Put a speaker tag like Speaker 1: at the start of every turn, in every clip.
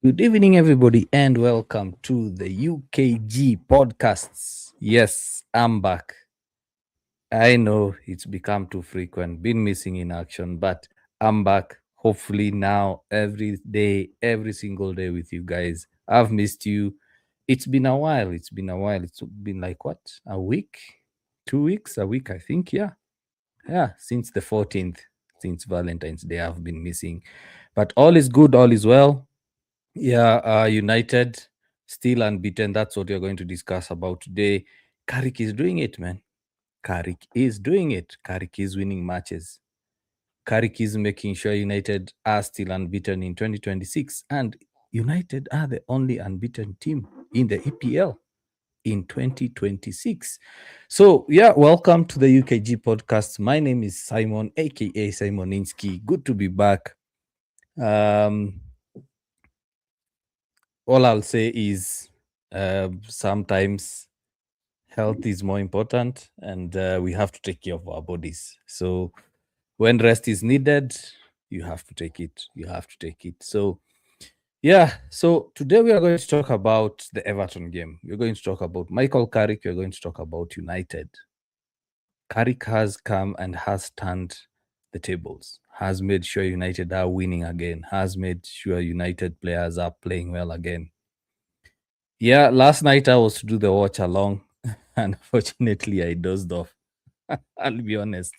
Speaker 1: Good evening, everybody, and welcome to the UKG podcasts. Yes, I'm back. I know it's become too frequent, been missing in action, but I'm back. Hopefully, now, every day, every single day with you guys. I've missed you. It's been a while. It's been a while. It's been like what? A week? 2 weeks? A week, I think. Yeah. Yeah. Since the 14th, since Valentine's Day, I've been missing. But all is good. All is well. Yeah, United still unbeaten. That's what we're going to discuss about today. Carrick is doing it, man. Carrick is doing it. Carrick is winning matches. Carrick is making sure United are still unbeaten in 2026. And United are the only unbeaten team in the EPL in 2026. So, yeah, welcome to the UKG podcast. My name is Simon, aka Simoninski. Good to be back. Um, all I'll say is sometimes health is more important and we have to take care of our bodies. So when rest is needed, you have to take it. You have to take it. So, yeah. So today we are going to talk about the Everton game. We're going to talk about Michael Carrick. We're going to talk about United. Carrick has come and has turned the tables, has made sure United are winning again, has made sure United players are playing well again. Yeah, last night I was to do the watch along. Unfortunately, I dozed off. I'll be honest.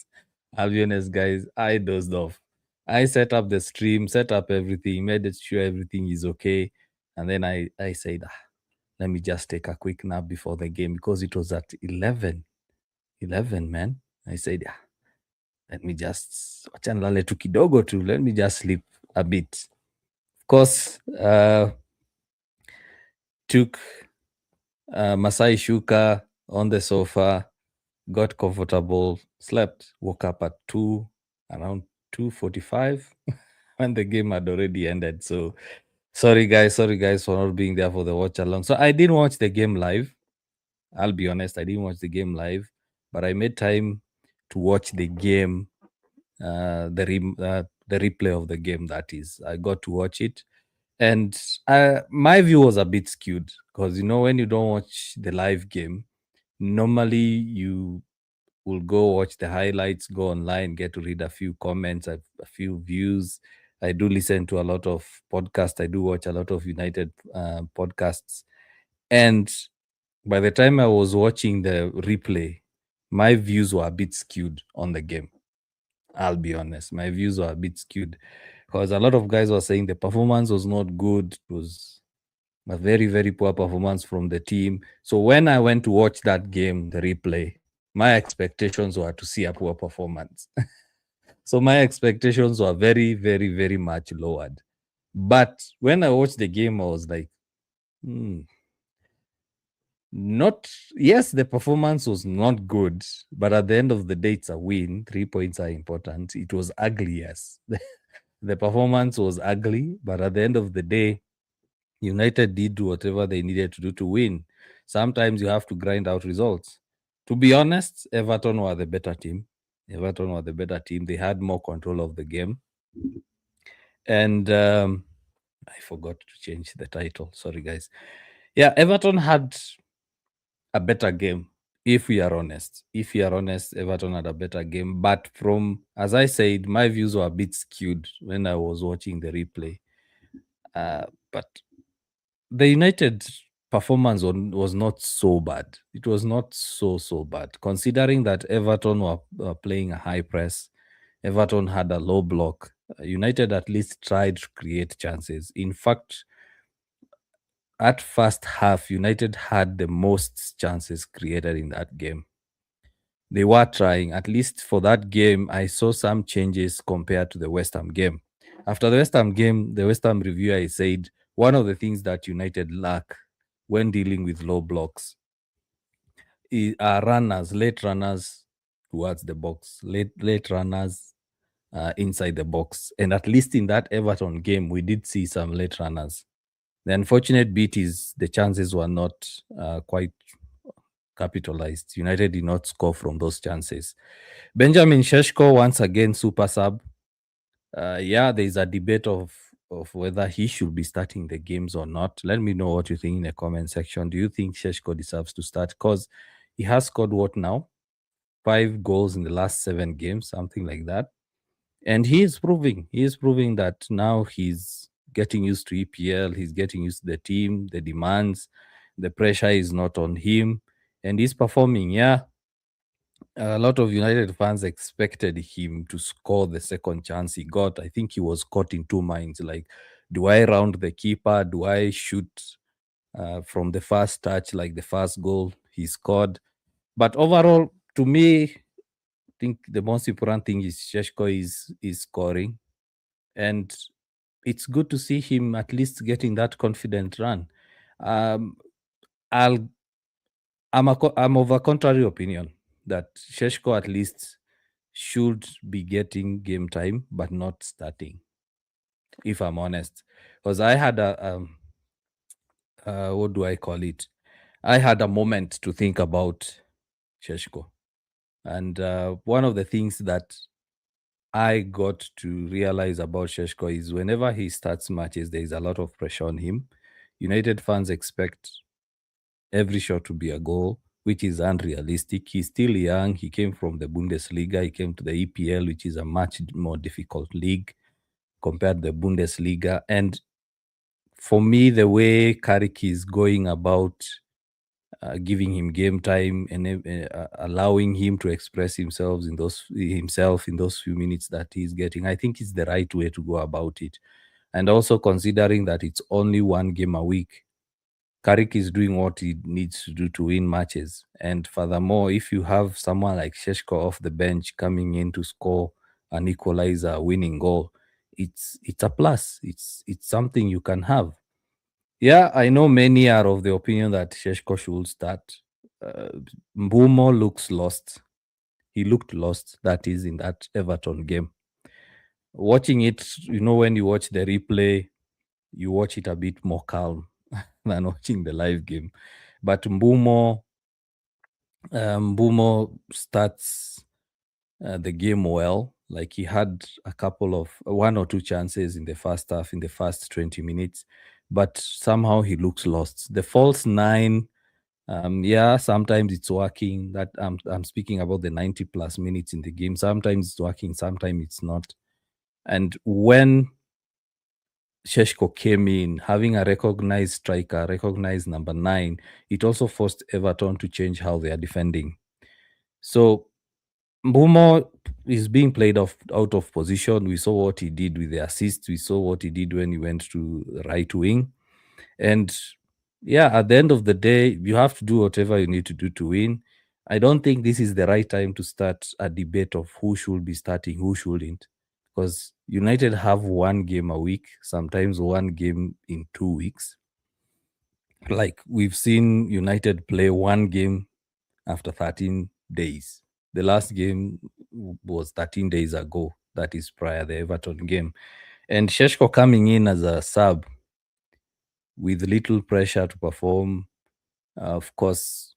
Speaker 1: I'll be honest, guys. I dozed off. I set up the stream, set up everything, made it sure everything is okay. And then I said, let me just take a quick nap before the game because it was at 11. 11, man. I said, let me just wacha nilale tu kidogo tu. Let me just sleep a bit. Of course, took Masai Shuka on the sofa, got comfortable, slept, woke up at around 2:45 when the game had already ended. So sorry guys for not being there for the watch along. So I didn't watch the game live. I'll be honest, I didn't watch the game live, but I made time to watch the game, the replay of the game. That is, I got to watch it, and my view was a bit skewed because when you don't watch the live game, normally you will go watch the highlights, go online, get to read a few comments, a few views. I do listen to a lot of podcasts. I do watch a lot of United podcasts. And by the time I was watching the replay, my views were a bit skewed on the game. I'll be honest. My views were a bit skewed because a lot of guys were saying the performance was not good. It was a very, very poor performance from the team. So when I went to watch that game, the replay, my expectations were to see a poor performance. So my expectations were very, very, very much lowered. But when I watched the game, I was like, not, yes, the performance was not good, but at the end of the day, it's a win. 3 points are important. It was ugly, yes. The performance was ugly, but at the end of the day, United did whatever they needed to do to win. Sometimes you have to grind out results. To be honest, Everton were the better team. Everton were the better team. They had more control of the game. And I forgot to change the title. Sorry, guys. Yeah, Everton had a better game. If we are honest, Everton had a better game. But as I said, my views were a bit skewed when I was watching the replay. But the United performance was not so bad. It was not so bad, considering that Everton were playing a high press. Everton had a low block. United at least tried to create chances. In fact, at first half, United had the most chances created in that game. They were trying. At least for that game, I saw some changes compared to the West Ham game. After the West Ham game, the West Ham reviewer I said one of the things that United lack when dealing with low blocks are late runners towards the box, late runners inside the box. And at least in that Everton game, we did see some late runners. The unfortunate bit is the chances were not quite capitalized. United did not score from those chances. Benjamin Sheshko, once again, super sub. Yeah, there is a debate of of whether he should be starting the games or not. Let me know what you think in the comment section. Do you think Sheshko deserves to start? Because he has scored what now? 5 goals in the last 7 games, something like that. And he is proving that now he's getting used to EPL, he's getting used to the team, the demands, the pressure is not on him, and he's performing. Yeah, a lot of United fans expected him to score the second chance he got. I think he was caught in two minds, like, do I round the keeper? Do I shoot from the first touch, like the first goal he scored? But overall, to me, I think the most important thing is Sheshko is scoring, and it's good to see him at least getting that confident run. Um, I'll I'm of a contrary opinion that Sheshko at least should be getting game time, but not starting. If I'm honest, because I had a what do I call it? I had a moment to think about Sheshko, and one of the things that I got to realize about Sheshko is whenever he starts matches, there is a lot of pressure on him. United fans expect every shot to be a goal, which is unrealistic. He's still young. He came from the Bundesliga. He came to the EPL, which is a much more difficult league compared to the Bundesliga. And for me, the way Carrick is going about giving him game time and allowing him to express himself in those few minutes that he's getting, I think is the right way to go about it. And also considering that it's only one game a week, Carrick is doing what he needs to do to win matches. And furthermore, if you have someone like Sheshko off the bench coming in to score an equalizer, winning goal, it's a plus. It's something you can have. Yeah, I know many are of the opinion that Sheshko should start. Uh, Mbumo looks lost. He looked lost, that is, in that Everton game. Watching it, when you watch the replay, you watch it a bit more calm than watching the live game. But Mbumo starts the game well. Like, he had a couple of one or two chances in the first half, in the first 20 minutes, but somehow he looks lost. The false nine, yeah, sometimes it's working. That I'm speaking about the 90 plus minutes in the game. Sometimes it's working, sometimes it's not. And when Sheshko came in, having a recognized striker, recognized number nine, it also forced Everton to change how they are defending. So Mbumo is being played out of position. We saw what he did with the assist. We saw what he did when he went to the right wing. And yeah, at the end of the day, you have to do whatever you need to do to win. I don't think this is the right time to start a debate of who should be starting, who shouldn't, because United have one game a week, sometimes one game in 2 weeks. Like, we've seen United play one game after 13 days. The last game was 13 days ago. That is prior the Everton game. And Sheshko coming in as a sub with little pressure to perform. Of course,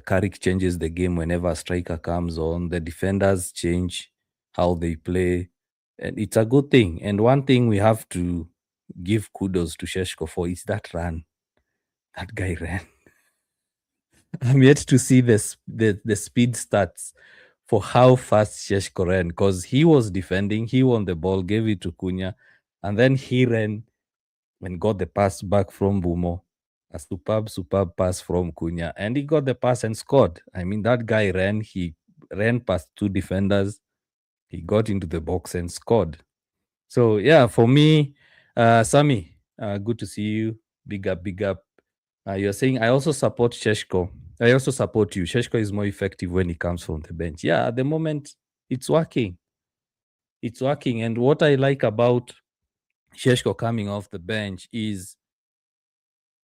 Speaker 1: Carrick changes the game whenever a striker comes on. The defenders change how they play. And it's a good thing. And one thing we have to give kudos to Sheshko for is that run. That guy ran. I'm yet to see the speed stats for how fast Sheshko ran, because he was defending, he won the ball, gave it to Cunha, and then he ran and got the pass back from Bumo. A superb pass from Cunha, and he got the pass and scored. I mean, that guy he ran past two defenders, he got into the box and scored. So yeah, for me, Sammy, good to see you. Big up, big up. You're saying I also support Sheshko. I also support you. Sheshko is more effective when he comes from the bench. Yeah, at the moment, it's working. It's working. And what I like about Sheshko coming off the bench is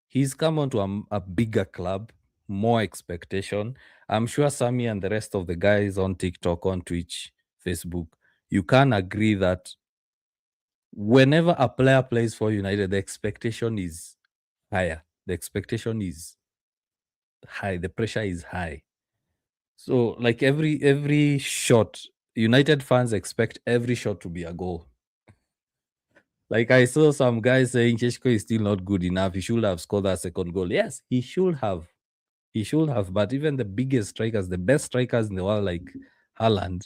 Speaker 1: he's come onto a bigger club, more expectation. I'm sure Sammy and the rest of the guys on TikTok, on Twitch, Facebook, you can agree that whenever a player plays for United, the expectation is higher. The expectation is high. The pressure is high. So, like, every shot, United fans expect every shot to be a goal. Like I saw some guys saying Sheshko is still not good enough. He should have scored that second goal. Yes, he should have. He should have. But even the biggest strikers, the best strikers in the world, like Haaland,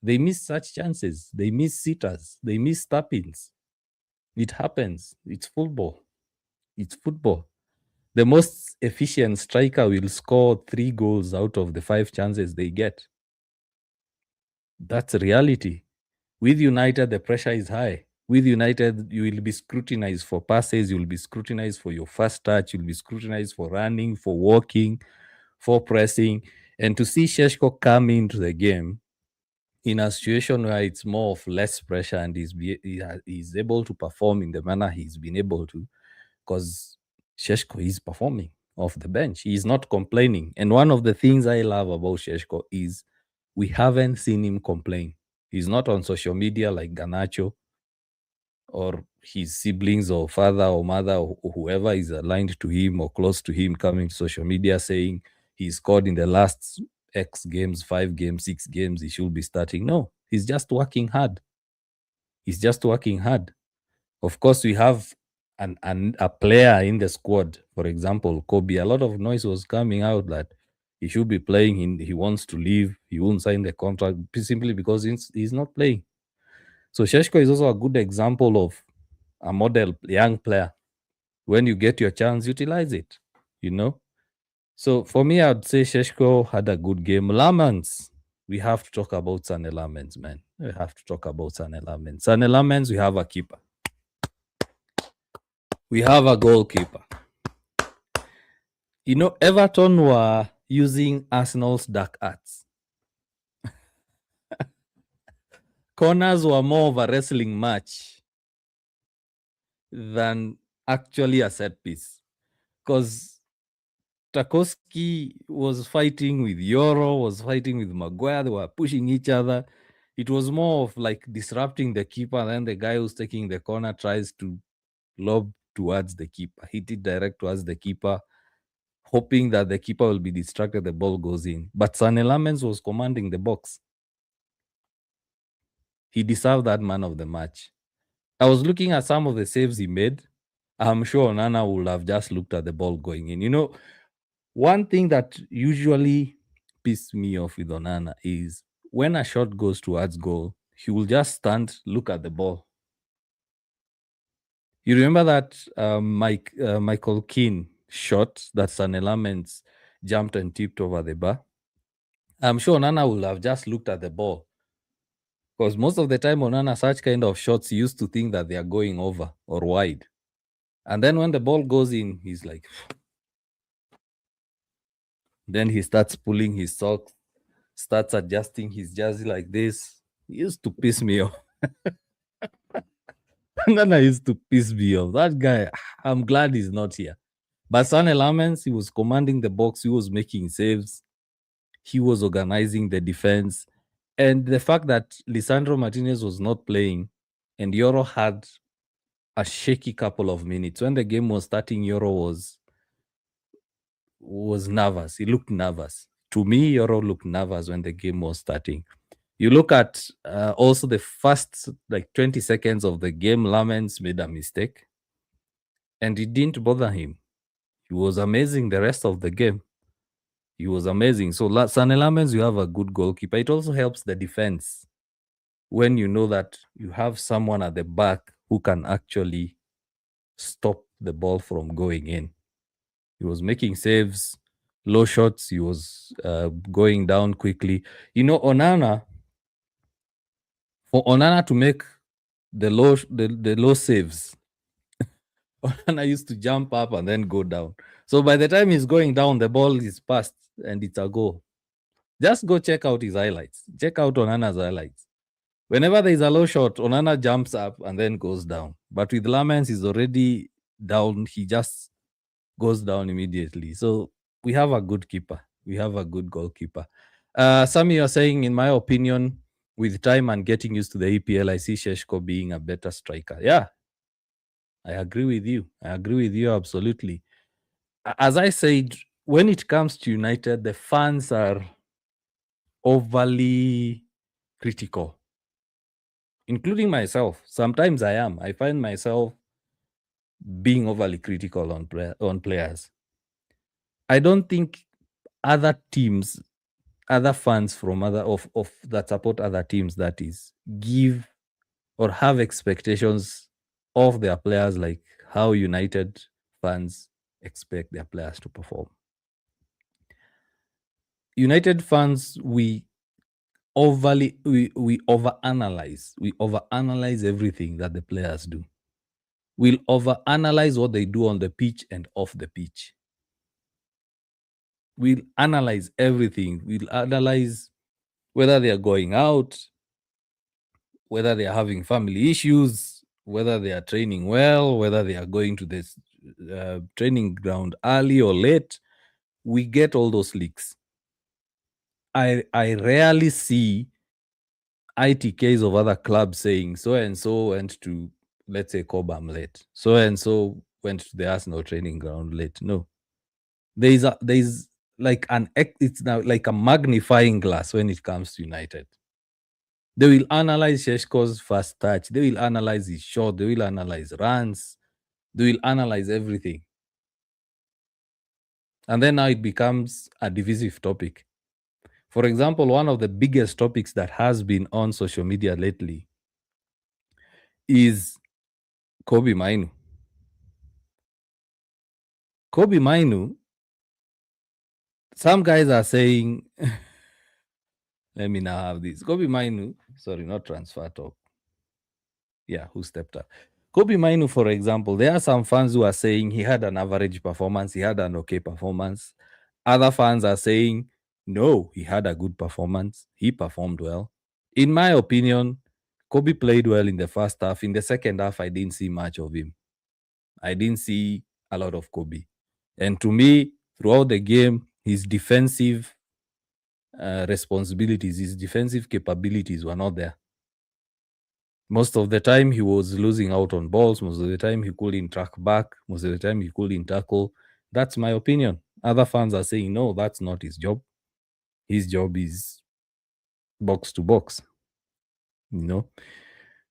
Speaker 1: they miss such chances. They miss sitters. They miss tap-ins. It happens. It's football. It's football. The most efficient striker will score 3 goals out of the 5 chances they get. That's reality. With United, the pressure is high. With United, you will be scrutinized for passes, you'll be scrutinized for your first touch, you'll be scrutinized for running, for walking, for pressing. And to see Sheshko come into the game in a situation where it's more of less pressure and he's able to perform in the manner he's been able to, because Sheshko is performing off the bench. He's not complaining. And one of the things I love about Sheshko is we haven't seen him complain. He's not on social media like Ganacho or his siblings or father or mother or whoever is aligned to him or close to him coming to social media saying he scored in the last X games, 5 games, 6 games, he should be starting. No, he's just working hard. He's just working hard. Of course, we have a player in the squad, for example, Kobe. A lot of noise was coming out that he should be playing. He wants to leave. He won't sign the contract simply because he's not playing. So Sheshko is also a good example of a model young player. When you get your chance, utilize it, you know? So for me, I'd say Sheshko had a good game. Lamans, we have to talk about San Lamans, man. We have to talk about San Lamans. San Lamans, we have a keeper. We have a goalkeeper. You know, Everton were using Arsenal's dark arts. Corners were more of a wrestling match than actually a set piece. Because Tarkowski was fighting with Yoro, was fighting with Maguire. They were pushing each other. It was more of like disrupting the keeper. And then the guy who's taking the corner tries to lob towards the keeper, hit it direct towards the keeper, hoping that the keeper will be distracted, the ball goes in. But San Lamens was commanding the box. He deserved that man of the match. I was looking at some of the saves he made. I'm sure Nana would have just looked at the ball going in. You know, one thing that usually pisses me off with Onana is when a shot goes towards goal, he will just stand, look at the ball. You remember that Michael Keane shot that San Lamens jumped and tipped over the bar? I'm sure Onana will have just looked at the ball. Because most of the time, Onana, such kind of shots, he used to think that they are going over or wide. And then when the ball goes in, he's like, then he starts pulling his socks, starts adjusting his jersey like this. He used to piss me off. Onana used to piss me off. That guy, I'm glad he's not here. But San Lamens, he was commanding the box, he was making saves, he was organizing the defense. And the fact that Lisandro Martinez was not playing and Yoro had a shaky couple of minutes. When the game was starting, Yoro was nervous. He looked nervous. To me, Yoro looked nervous when the game was starting. You look at also the first like 20 seconds of the game, Lamens made a mistake and it didn't bother him. He was amazing the rest of the game. He was amazing. So San Lamens, you have a good goalkeeper. It also helps the defense when you know that you have someone at the back who can actually stop the ball from going in. He was making saves, low shots. He was going down quickly. You know, for Onana to make the low saves, Onana used to jump up and then go down. So by the time he's going down, the ball is passed and it's a goal. Just go check out his highlights. Check out Onana's highlights. Whenever there is a low shot, Onana jumps up and then goes down. But with Lamens, he's already down. He just goes down immediately. So we have a good keeper. We have a good goalkeeper. Sammy, you're saying, in my opinion, with time and getting used to the EPL, I see Sheshko being a better striker. Yeah, I agree with you. I agree with you absolutely. As I said, when it comes to United, the fans are overly critical. including myself. Sometimes I am. I find myself being overly critical on players. I don't think other teams, other fans from other of that support other teams, that is, give or have expectations of their players like how United fans expect their players to perform. United fans, we overanalyze. We overanalyze everything that the players do. We'll overanalyze what they do on the pitch and off the pitch. We'll analyze everything. We'll analyze whether they are going out, whether they are having family issues, whether they are training well, whether they are going to this training ground early or late. We get all those leaks. I rarely see ITKs of other clubs saying so and so went to, let's say, Cobham late. So and so went to the Arsenal training ground late. No, there's like it's now like a magnifying glass when it comes to United. They will analyze Sheshko's first touch. They will analyze his shot. They will analyze runs. They will analyze everything. And then now it becomes a divisive topic. For example, one of the biggest topics that has been on social media lately is Kobe Mainu. Kobe Mainu, some guys are saying, let me now have this. Kobe Mainu, sorry, not transfer talk. Yeah, who stepped up? Kobe Mainu, for example, there are some fans who are saying he had an average performance, he had an okay performance. Other fans are saying, no, he had a good performance, he performed well. In my opinion, Kobe played well in the first half. In the second half, I didn't see much of him. I didn't see a lot of Kobe. And to me, throughout the game, his defensive responsibilities, his defensive capabilities were not there. Most of the time, he was losing out on balls. Most of the time, he couldn't track back. Most of the time, he couldn't tackle. That's my opinion. Other fans are saying, no, that's not his job. His job is box to box, you know.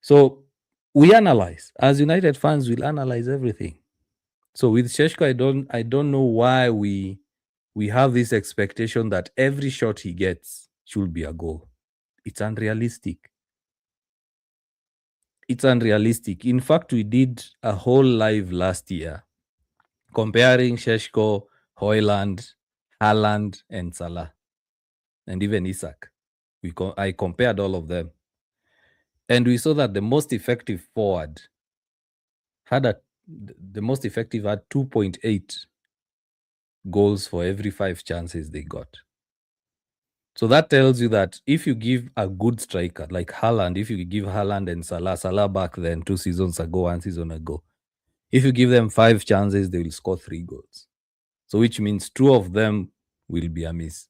Speaker 1: So we analyze. As United fans, we'll analyze everything. So with Sheshko, I don't know why we have this expectation that every shot he gets should be a goal. It's unrealistic. It's unrealistic. In fact, we did a whole live last year comparing Sheshko, Hoyland, Haaland, and Salah, and even Isak. I compared all of them. And we saw that the most effective forward the most effective had 2.8 goals for every 5 chances they got. So that tells you that if you give a good striker like Haaland, if you give Haaland and Salah back then 2 seasons ago, 1 season ago, if you give them 5 chances, they will score 3 goals. So which means 2 of them will be a miss.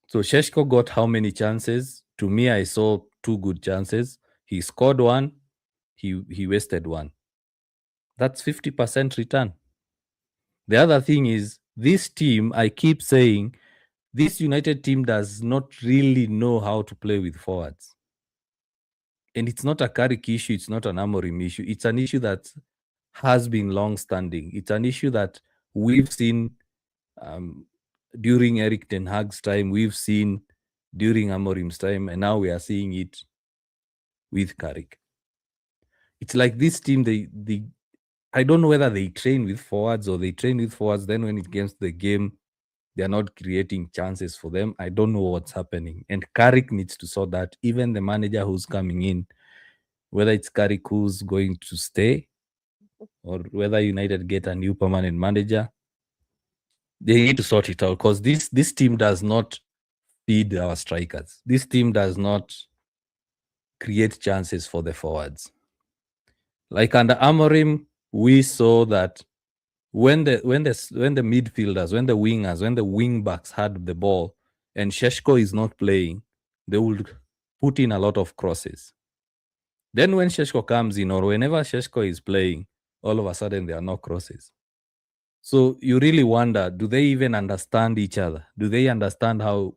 Speaker 1: So Sheshko got how many chances? To me, I saw 2 good chances. He scored 1, he wasted 1. That's 50% return. The other thing is, this team, I keep saying, this United team does not really know how to play with forwards. And it's not a Carrick issue, it's not an Amorim issue. It's an issue that has been long-standing. It's an issue that we've seen during Eric Ten Hag's time, we've seen during Amorim's time, and now we are seeing it with Carrick. It's like this team, I don't know whether they train with forwards or they train with forwards, then when it comes to the game, they're not creating chances for them. I don't know what's happening. And Carrick needs to sort that. Even the manager who's coming in, whether it's Carrick who's going to stay or whether United get a new permanent manager, they need to sort it out, because this team does not feed our strikers. This team does not create chances for the forwards. Like under Amorim, we saw that when the midfielders, when the wingers, when the wing backs had the ball and Sheshko is not playing, they would put in a lot of crosses. Then when Sheshko comes in, or whenever Sheshko is playing, all of a sudden there are no crosses. So you really wonder, do they even understand each other? Do they understand how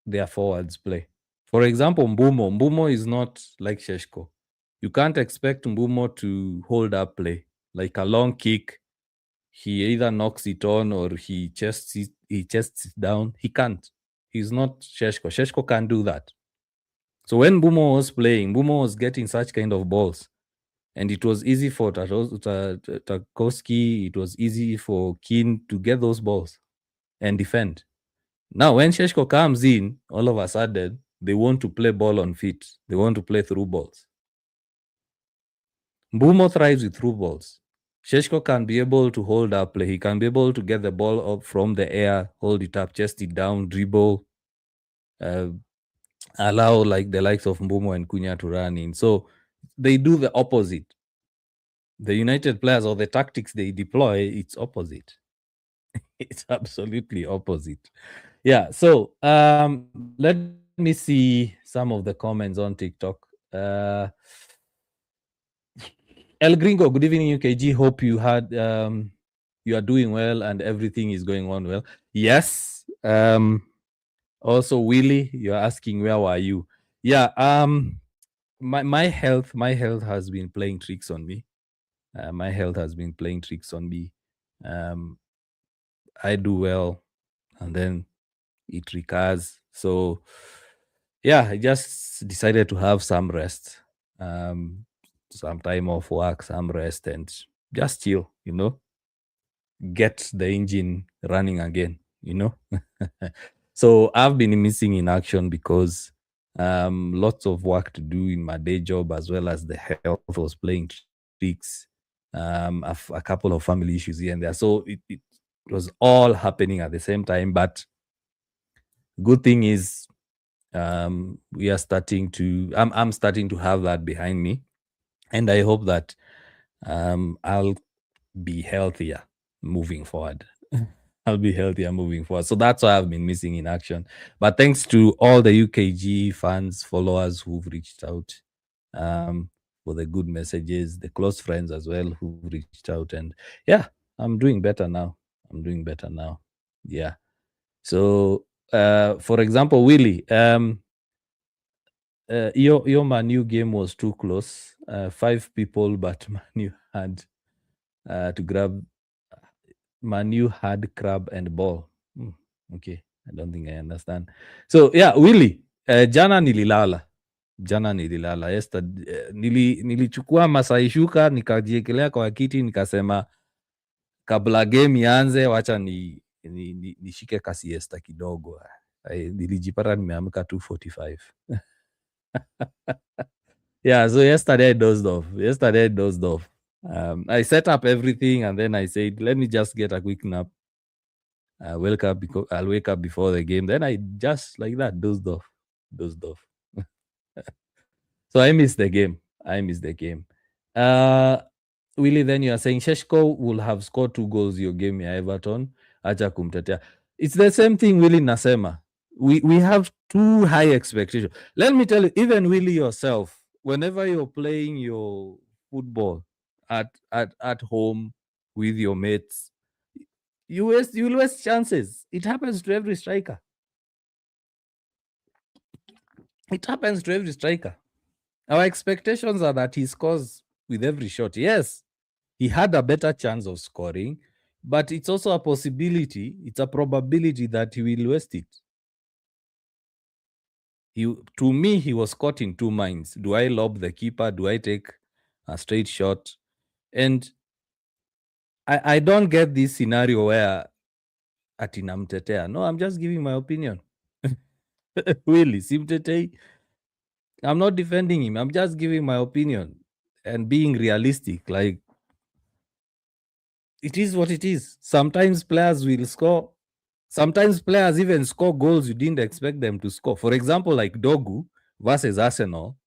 Speaker 1: their forwards play? For example, Mbumo is not like Sheshko. You can't expect Mbumo to hold up play. Like a long kick, he either knocks it on or he chests it down. He can't. He's not Sheshko. Sheshko can't do that. So when Mbumo was playing, Mbumo was getting such kind of balls. And it was easy for Tarkowski, it was easy for Keane to get those balls and defend. Now, when Sheshko comes in, all of a sudden, they want to play ball on feet. They want to play through balls. Mbumo thrives with through balls. Sheshko can be able to hold up play. He can be able to get the ball up from the air, hold it up, chest it down, dribble, allow like the likes of Mbumo and Cunha to run in. So they do the opposite. The United players or the tactics they deploy, it's opposite. It's absolutely opposite. Yeah. So let me see some of the comments on TikTok. El Gringo, good evening, UKG. Hope you had you are doing well and everything is going on well. Yes. Also, Willie, you're asking where were you? Yeah. My health has been playing tricks on me. My health has been playing tricks on me. I do well, and then it recurs. So, yeah, I just decided to have some rest, some time off work, some rest, and just chill. Get the engine running again. So I've been missing in action because lots of work to do in my day job as well as the health was playing tricks. A couple of family issues here and there. So it was all happening at the same time. But good thing is we are starting to I'm starting to have that behind me. And I hope that I'll be healthier moving forward. I'll be healthier moving forward. So that's why I've been missing in action. But thanks to all the UKG fans, followers who've reached out for the good messages, the close friends as well who've reached out. And yeah, I'm doing better now. Yeah. So, for example, Willie, your Manu game was too close. 5 people, but Manu had to grab. Manu had crab and ball. Okay, I don't think I understand. So yeah, Willie, jana nililala. Nilichukua Masai Shuka nikajiekelea kwa kiti nikasema kabla game ianze wacha nishike kasiesta kidogo. Nilijipata nimeamka 2:45. Yeah, so yesterday I dozed off. I set up everything and then I said, let me just get a quick nap. I'll wake up before the game. Then I just like that dozed off. So I missed the game. Willie, then you are saying Sheshko will have scored 2 goals your game ya Everton. Acha kumtetea. It's the same thing Willie nasema. We have too high expectations. Let me tell you, even Willie yourself, whenever you're playing your football at home with your mates, you'll waste chances. It happens to every striker. Our expectations are that he scores with every shot. Yes, he had a better chance of scoring, but it's also a possibility, it's a probability that he will waste it. To me, he was caught in 2 minds. Do I lob the keeper? Do I take a straight shot? And I don't get this scenario where atinamtetea. No, I'm just giving my opinion. Really, simtetei. I'm not defending him. I'm just giving my opinion and being realistic. Like, it is what it is. Sometimes players will score. Sometimes players even score goals you didn't expect them to score. For example, like Dogu versus Arsenal,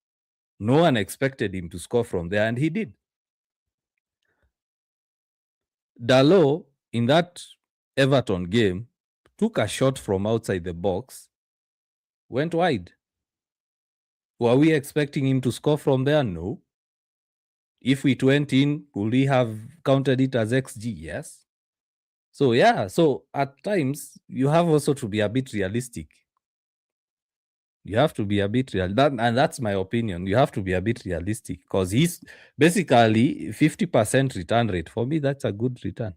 Speaker 1: no one expected him to score from there, and he did. Dalot, in that Everton game, took a shot from outside the box, went wide. Were we expecting him to score from there? No. If it went in, would we have counted it as XG? Yes. So, yeah. So, at times, you have also to be a bit realistic. You have to be a bit real. And that's my opinion. You have to be a bit realistic because he's basically 50% return rate. For me, that's a good return.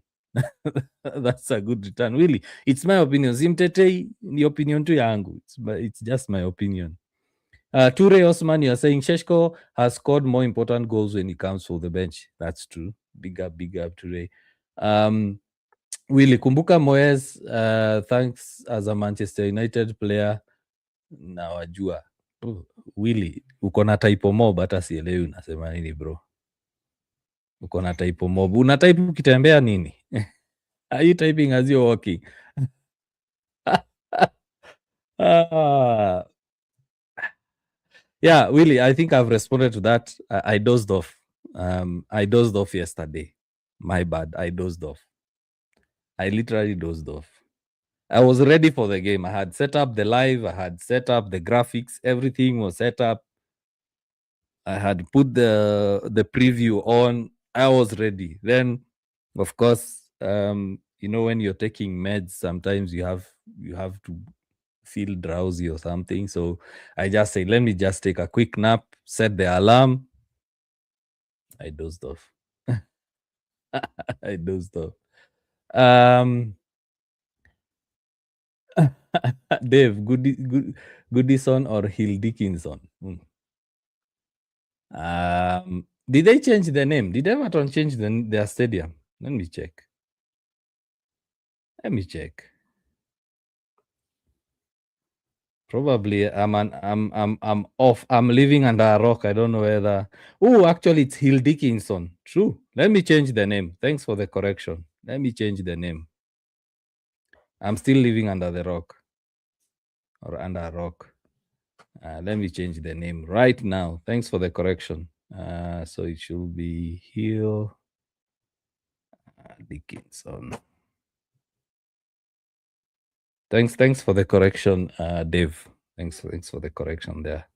Speaker 1: That's a good return. Really, it's my opinion. Simtetei ni opinion tu yangu. It's just my opinion. Ture Osman, you're saying Sheshko has scored more important goals when he comes for the bench. That's true. Big up Ture. Willy Kumbuka Moyes, thanks as a Manchester United player. Nawajua. Willy, uko na typo mob hata sielewi unasema nini bro. Uko na typo mob. Una type ukitembea nini? Are you typing as you're walking? Yeah, Willy, I think I've responded to that. I dozed off. I dozed off yesterday. My bad. I dozed off. I literally dozed off. I was ready for the game. I had set up the live. I had set up the graphics. Everything was set up. I had put the preview on. I was ready. Then, of course, when you're taking meds, sometimes you have to feel drowsy or something. So I just say, let me just take a quick nap, set the alarm. I dozed off. I dozed off. Dave, Goodison or Hill Dickinson? Did they change the name? Did Everton change their stadium? Let me check. Probably I'm off. I'm living under a rock. I don't know whether. Oh, actually, it's Hill Dickinson. True. Let me change the name. Thanks for the correction. Let me change the name. I'm still living under the rock or under a rock. Let me change the name right now. Thanks for the correction. So it should be Hill Dickinson. Thanks for the correction, Dave. Thanks for the correction there.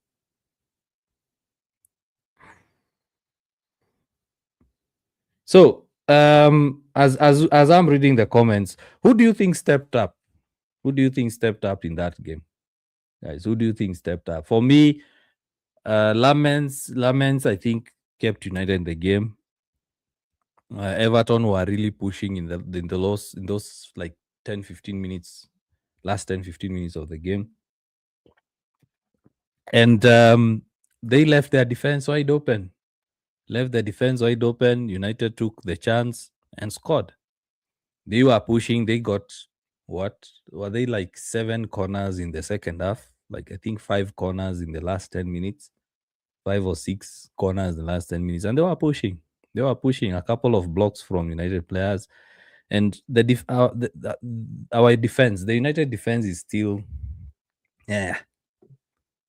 Speaker 1: So, as I'm reading the comments, who do you think stepped up? Who do you think stepped up in that game, guys? Who do you think stepped up? For me, Lamens, I think, kept United in the game. Everton were really pushing in those like 10-15 minutes, last 10-15 minutes of the game, and they left their defense wide open. United took the chance and scored. They were pushing. They got what were they like 7 corners in the second half? Like I think 5 corners in the last 10 minutes, 5 or 6 corners in the last 10 minutes, and they were pushing. They were pushing a couple of blocks from United players, and our defense, the United defense, is still, yeah,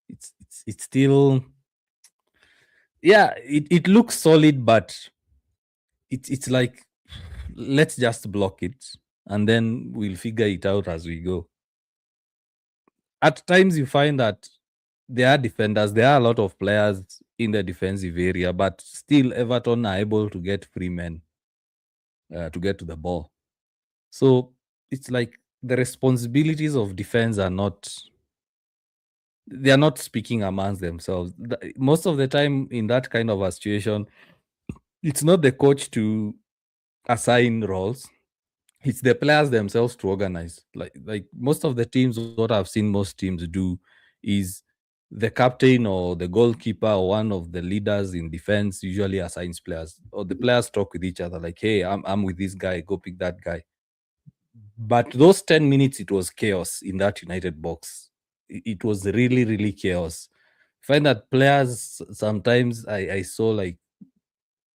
Speaker 1: it's still, yeah, it looks solid, but it's like, let's just block it and then we'll figure it out as we go. At times you find that there are defenders, there are a lot of players in the defensive area, but still Everton are able to get free men to get to the ball. So it's like the responsibilities of defense are not speaking amongst themselves. Most of the time in that kind of a situation, it's not the coach to assign roles. It's the players themselves to organize. Like most of the teams, what I've seen most teams do is the captain or the goalkeeper or one of the leaders in defense usually assigns players, or the players talk with each other like, hey, I'm with this guy, go pick that guy. But those 10 minutes, it was chaos in that United box. It was really, really chaos. I find that players sometimes I saw like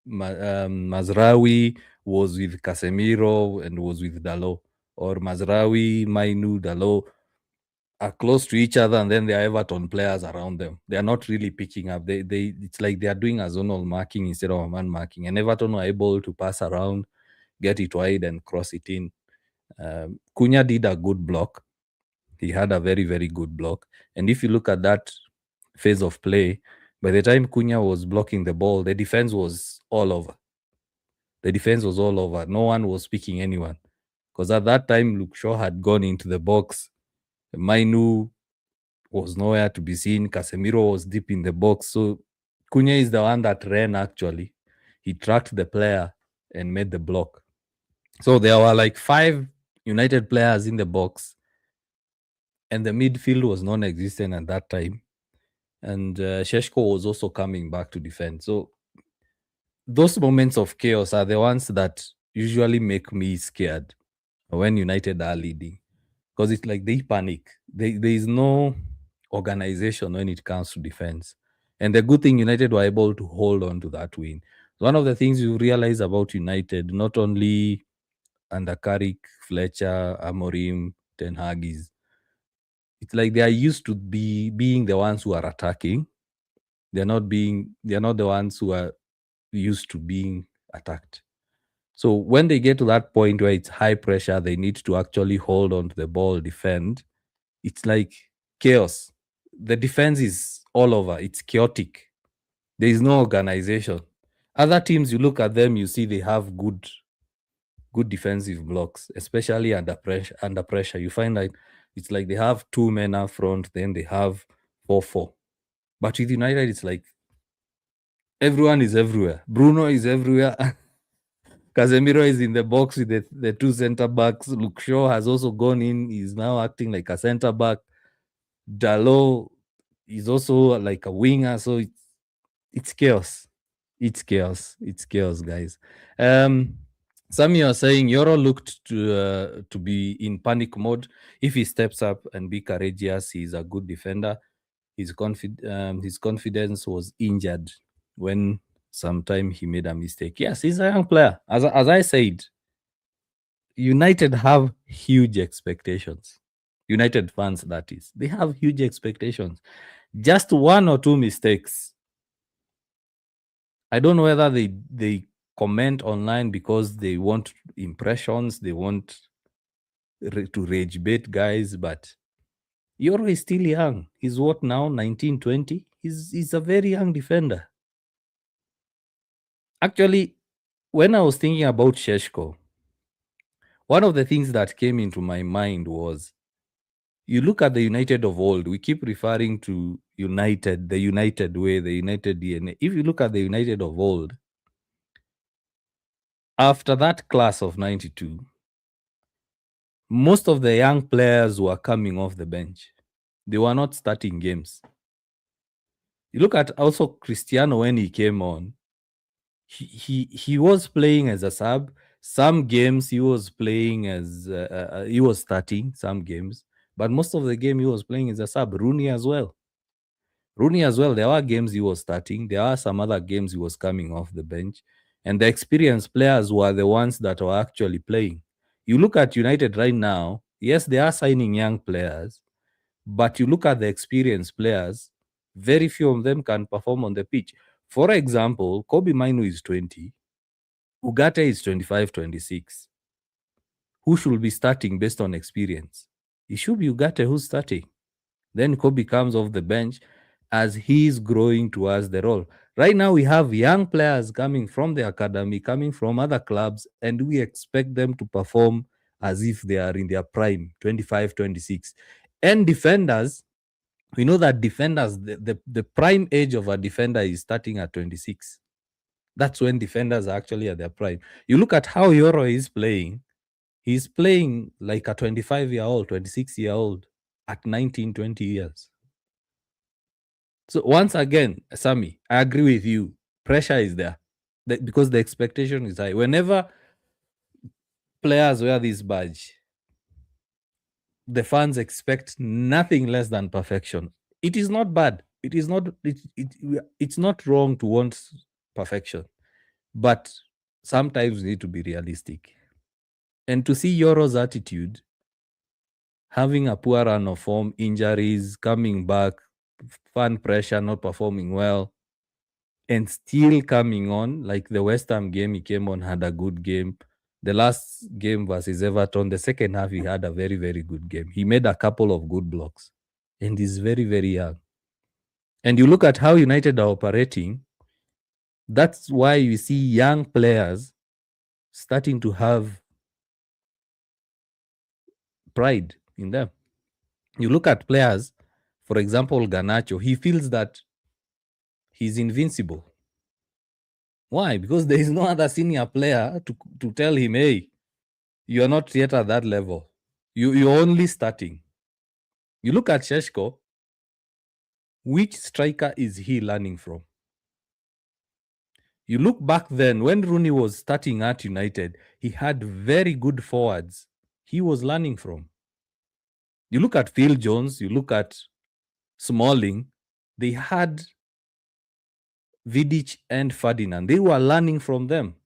Speaker 1: Mazraoui was with Casemiro and was with Dalot, or Mazraoui, Mainu, Dalot are close to each other, and then there are Everton players around them. They are not really picking up. It's like they are doing a zonal marking instead of a man marking, and Everton were able to pass around, get it wide, and cross it in. Cunha did a good block. He had a very, very good block. And if you look at that phase of play, by the time Cunha was blocking the ball, the defense was all over. No one was picking anyone. Because at that time, Luke Shaw had gone into the box. Mainu was nowhere to be seen. Casemiro was deep in the box. So Cunha is the one that ran actually. He tracked the player and made the block. So there were like 5 United players in the box, and the midfield was non-existent at that time. And Sheshko was also coming back to defend. So those moments of chaos are the ones that usually make me scared when United are leading, because it's like they panic. There is no organization when it comes to defense. And the good thing, United were able to hold on to that win. One of the things you realize about United, not only under Carrick, Fletcher, Amorim, Ten Hag, is it's like they are used to being the ones who are attacking. They're not the ones who are used to being attacked. So when they get to that point where it's high pressure, they need to actually hold on to the ball, defend. It's like chaos. The defense is all over. It's chaotic. There is no organization. Other teams, you look at them, you see they have good defensive blocks, especially under pressure. Under pressure, you find like it's like they have 2 men up front, then they have 4-4. But with United, it's like everyone is everywhere. Bruno is everywhere. Casemiro is in the box with the 2 center backs. Luke Shaw has also gone in. He's now acting like a center back. Dalot is also like a winger. So it's chaos. It's chaos. It's chaos, guys. Some you are saying Euro looked to be in panic mode. If he steps up and be courageous, he's a good defender. His confidence was injured when sometime he made a mistake. Yes, he's a young player. As I said, United have huge expectations. United fans, that is. They have huge expectations. Just 1 or 2 mistakes. I don't know whether they comment online because they want impressions, they want to rage bait guys, but Euro is still young. He's what now? 19, 20? He's a very young defender. Actually, when I was thinking about Sheshko, one of the things that came into my mind was, you look at the United of old, we keep referring to United, the United way, the United DNA. If you look at the United of old, after that class of 92, most of the young players were coming off the bench. They were not starting games. You look at also Cristiano when he came on, he was playing as a sub. Some games he was playing as he was starting some games, but most of the game he was playing as a sub. Rooney as well. There were games he was starting. There are some other games he was coming off the bench, and the experienced players were the ones that were actually playing. You look at United right now. Yes, they are signing young players, but you look at the experienced players. Very few of them can perform on the pitch. For example, Kobe Mainu is 20. Ugarte is 25, 26. Who should be starting based on experience? It should be Ugarte who's starting. Then Kobe comes off the bench as he's growing towards the role. Right now, we have young players coming from the academy, coming from other clubs, and we expect them to perform as if they are in their prime, 25, 26. And defenders, we know that defenders, the prime age of a defender is starting at 26. That's when defenders are actually at their prime. You look at how Euro is playing. He's playing like a 25-year-old, 26-year-old at 19, 20 years. So once again, Sammy, I agree with you. Pressure is there because the expectation is high. Whenever players wear this badge, the fans expect nothing less than perfection. It is not bad. It is not. It's not wrong to want perfection, but sometimes we need to be realistic. And to see Euro's attitude, having a poor run of form, injuries, coming back, fan pressure, not performing well, and still coming on, like the West Ham game, he came on, had a good game. The last game versus Everton, the second half, he had a very, very good game. He made a couple of good blocks, and he's very, very young. And you look at how United are operating, that's why you see young players starting to have pride in them. You look at players, For example, Garnacho, he feels that he's invincible. Why? Because there is no other senior player to tell him, hey, you're not yet at that level. You're only starting. You look at Sheshko, which striker is he learning from? You look back then, when Rooney was starting at United, he had very good forwards he was learning from. You look at Phil Jones, you look at Smalling, they had Vidic and Ferdinand. They were learning from them.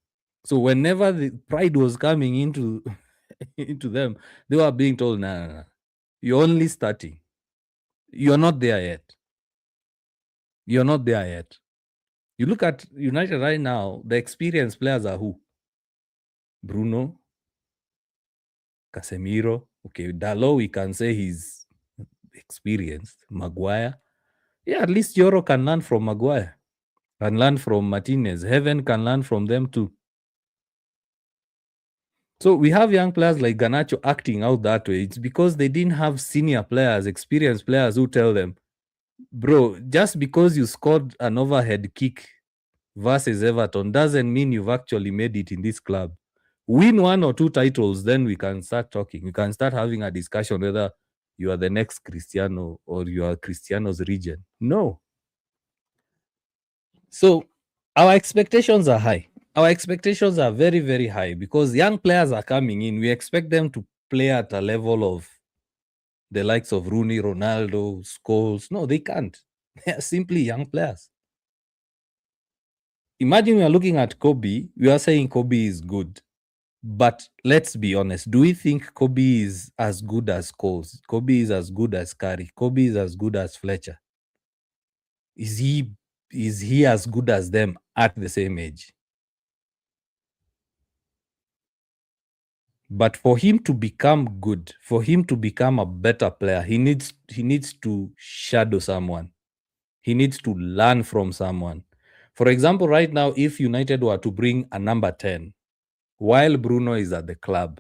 Speaker 1: So whenever the pride was coming into into them, they were being told, no, you're only starting. You're not there yet. You're not there yet. You look at United right now, the experienced players are who? Bruno, Casemiro. Okay, Dalot, we can say he's experienced. Maguire. Yeah, at least Euro can learn from Maguire. Can learn from Martinez. Heaven can learn from them too. So we have young players like Garnacho acting out that way. It's because they didn't have senior players, experienced players who tell them, bro, just because you scored an overhead kick versus Everton doesn't mean you've actually made it in this club. Win 1 or 2 titles, then we can start talking. We can start having a discussion whether you are the next Cristiano or you are Cristiano's region. No. So our expectations are high. Our expectations are very, very high because young players are coming in. We expect them to play at a level of the likes of Rooney, Ronaldo, Scholes. No, they can't. They are simply young players. Imagine we are looking at Kobe. We are saying Kobe is good. But let's be honest. Do we think Kobe is as good as Scholes? Kobe is as good as Carrick? Kobe is as good as Fletcher? Is he as good as them at the same age? But for him to become good, for him to become a better player, he needs to shadow someone. He needs to learn from someone. For example, right now, if United were to bring a number 10, while Bruno is at the club,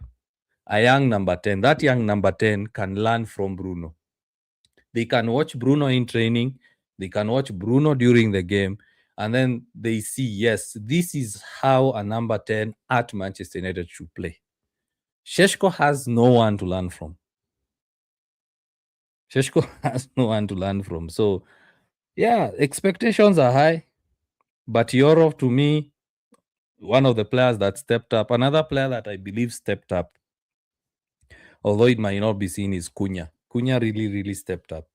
Speaker 1: a young number 10, that young number 10 can learn from Bruno. They can watch Bruno in training, they can watch Bruno during the game, and then they see, yes, this is how a number 10 at Manchester United should play. Sheshko has no one to learn from. Sheshko has no one to learn from. So, yeah, expectations are high. But Euro, to me, one of the players that stepped up. Another player that I believe stepped up, although it might not be seen, is Cunha. Cunha really, really stepped up.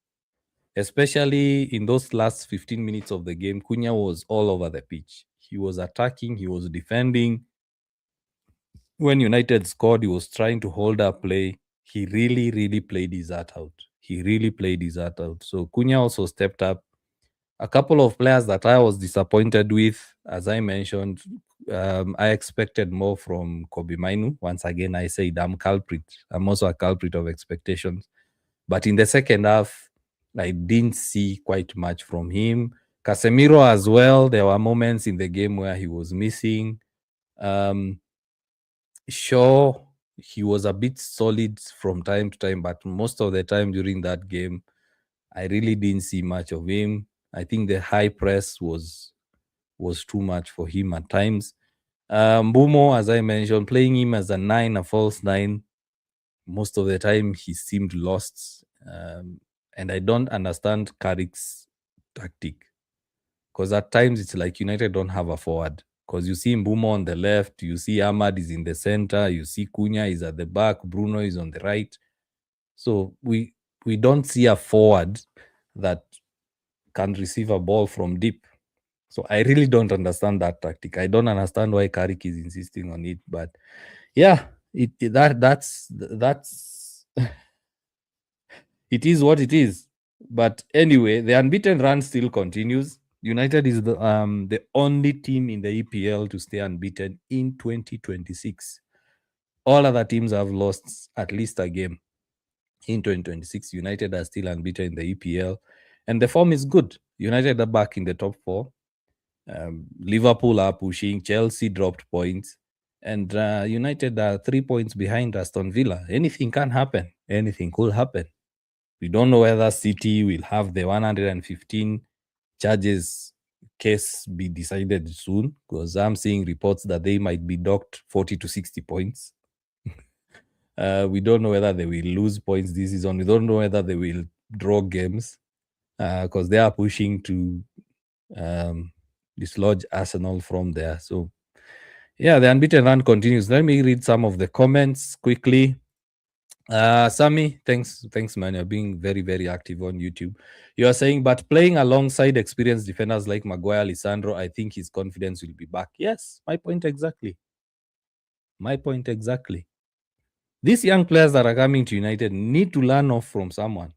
Speaker 1: Especially in those last 15 minutes of the game, Cunha was all over the pitch. He was attacking, he was defending. When United scored, he was trying to hold up play. He really, really played his heart out. He really played his heart out. So Cunha also stepped up. A couple of players that I was disappointed with, as I mentioned, I expected more from Kobe Mainu. Once again, I said I'm culprit. I'm also a culprit of expectations. But in the second half, I didn't see quite much from him. Casemiro as well. There were moments in the game where he was missing. Sure, he was a bit solid from time to time, but most of the time during that game, I really didn't see much of him. I think the high press was too much for him at times. Mbumo, as I mentioned, playing him as a 9, a false 9, most of the time he seemed lost. And I don't understand Carrick's tactic. Because at times it's like United don't have a forward. Because you see Mbumo on the left, you see Ahmad is in the center, you see Cunha is at the back, Bruno is on the right. So we don't see a forward that can receive a ball from deep. So I really don't understand that tactic. I don't understand why Carrick is insisting on it. But yeah, that's it is what it is. But anyway, the unbeaten run still continues. United is the only team in the EPL to stay unbeaten in 2026. All other teams have lost at least a game in 2026. United are still unbeaten in the EPL, and the form is good. United are back in the top 4. Liverpool are pushing. Chelsea dropped points, and United are 3 points behind Aston Villa. Anything can happen. Anything could happen. We don't know whether City will have the 115 charges case be decided soon, because I'm seeing reports that they might be docked 40 to 60 points. We don't know whether they will lose points this season. We don't know whether they will draw games, because they are pushing to dislodge Arsenal from there. So, yeah, the unbeaten run continues. Let me read some of the comments quickly. Sammy, thanks, man. You're being very, very active on YouTube. You are saying, but playing alongside experienced defenders like Maguire, Lisandro, I think his confidence will be back. Yes, my point exactly. These young players that are coming to United need to learn off from someone.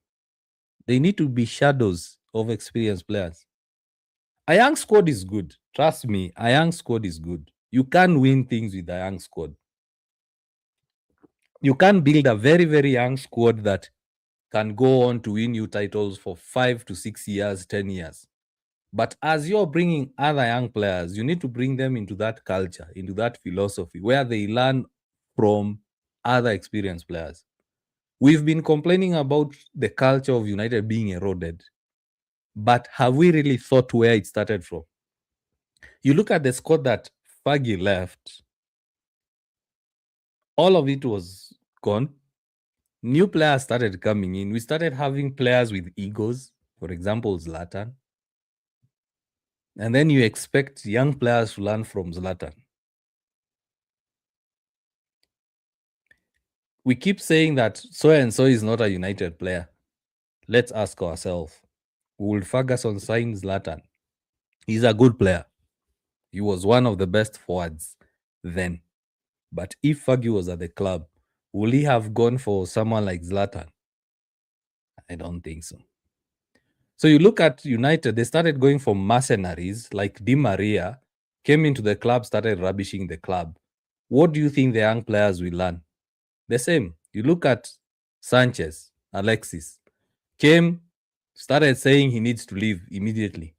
Speaker 1: They need to be shadows of experienced players. A young squad is good. Trust me, a young squad is good. You can win things with a young squad. You can build a very, very young squad that can go on to win you titles for 5 to 6 years, 10 years. But as you're bringing other young players, you need to bring them into that culture, into that philosophy where they learn from other experienced players. We've been complaining about the culture of United being eroded, but have we really thought where it started from? You look at the squad that Fergie left, all of it was gone. New players started coming in. We started having players with egos, for example, Zlatan. And then you expect young players to learn from Zlatan. We keep saying that so and so is not a United player. Let's ask ourselves, will Ferguson sign Zlatan? He's a good player. He was one of the best forwards then. But if Fergie was at the club, will he have gone for someone like Zlatan? I don't think so. So you look at United, they started going for mercenaries like Di Maria, came into the club, started rubbishing the club. What do you think the young players will learn? The same. You look at Sanchez, Alexis, came, started saying he needs to leave immediately.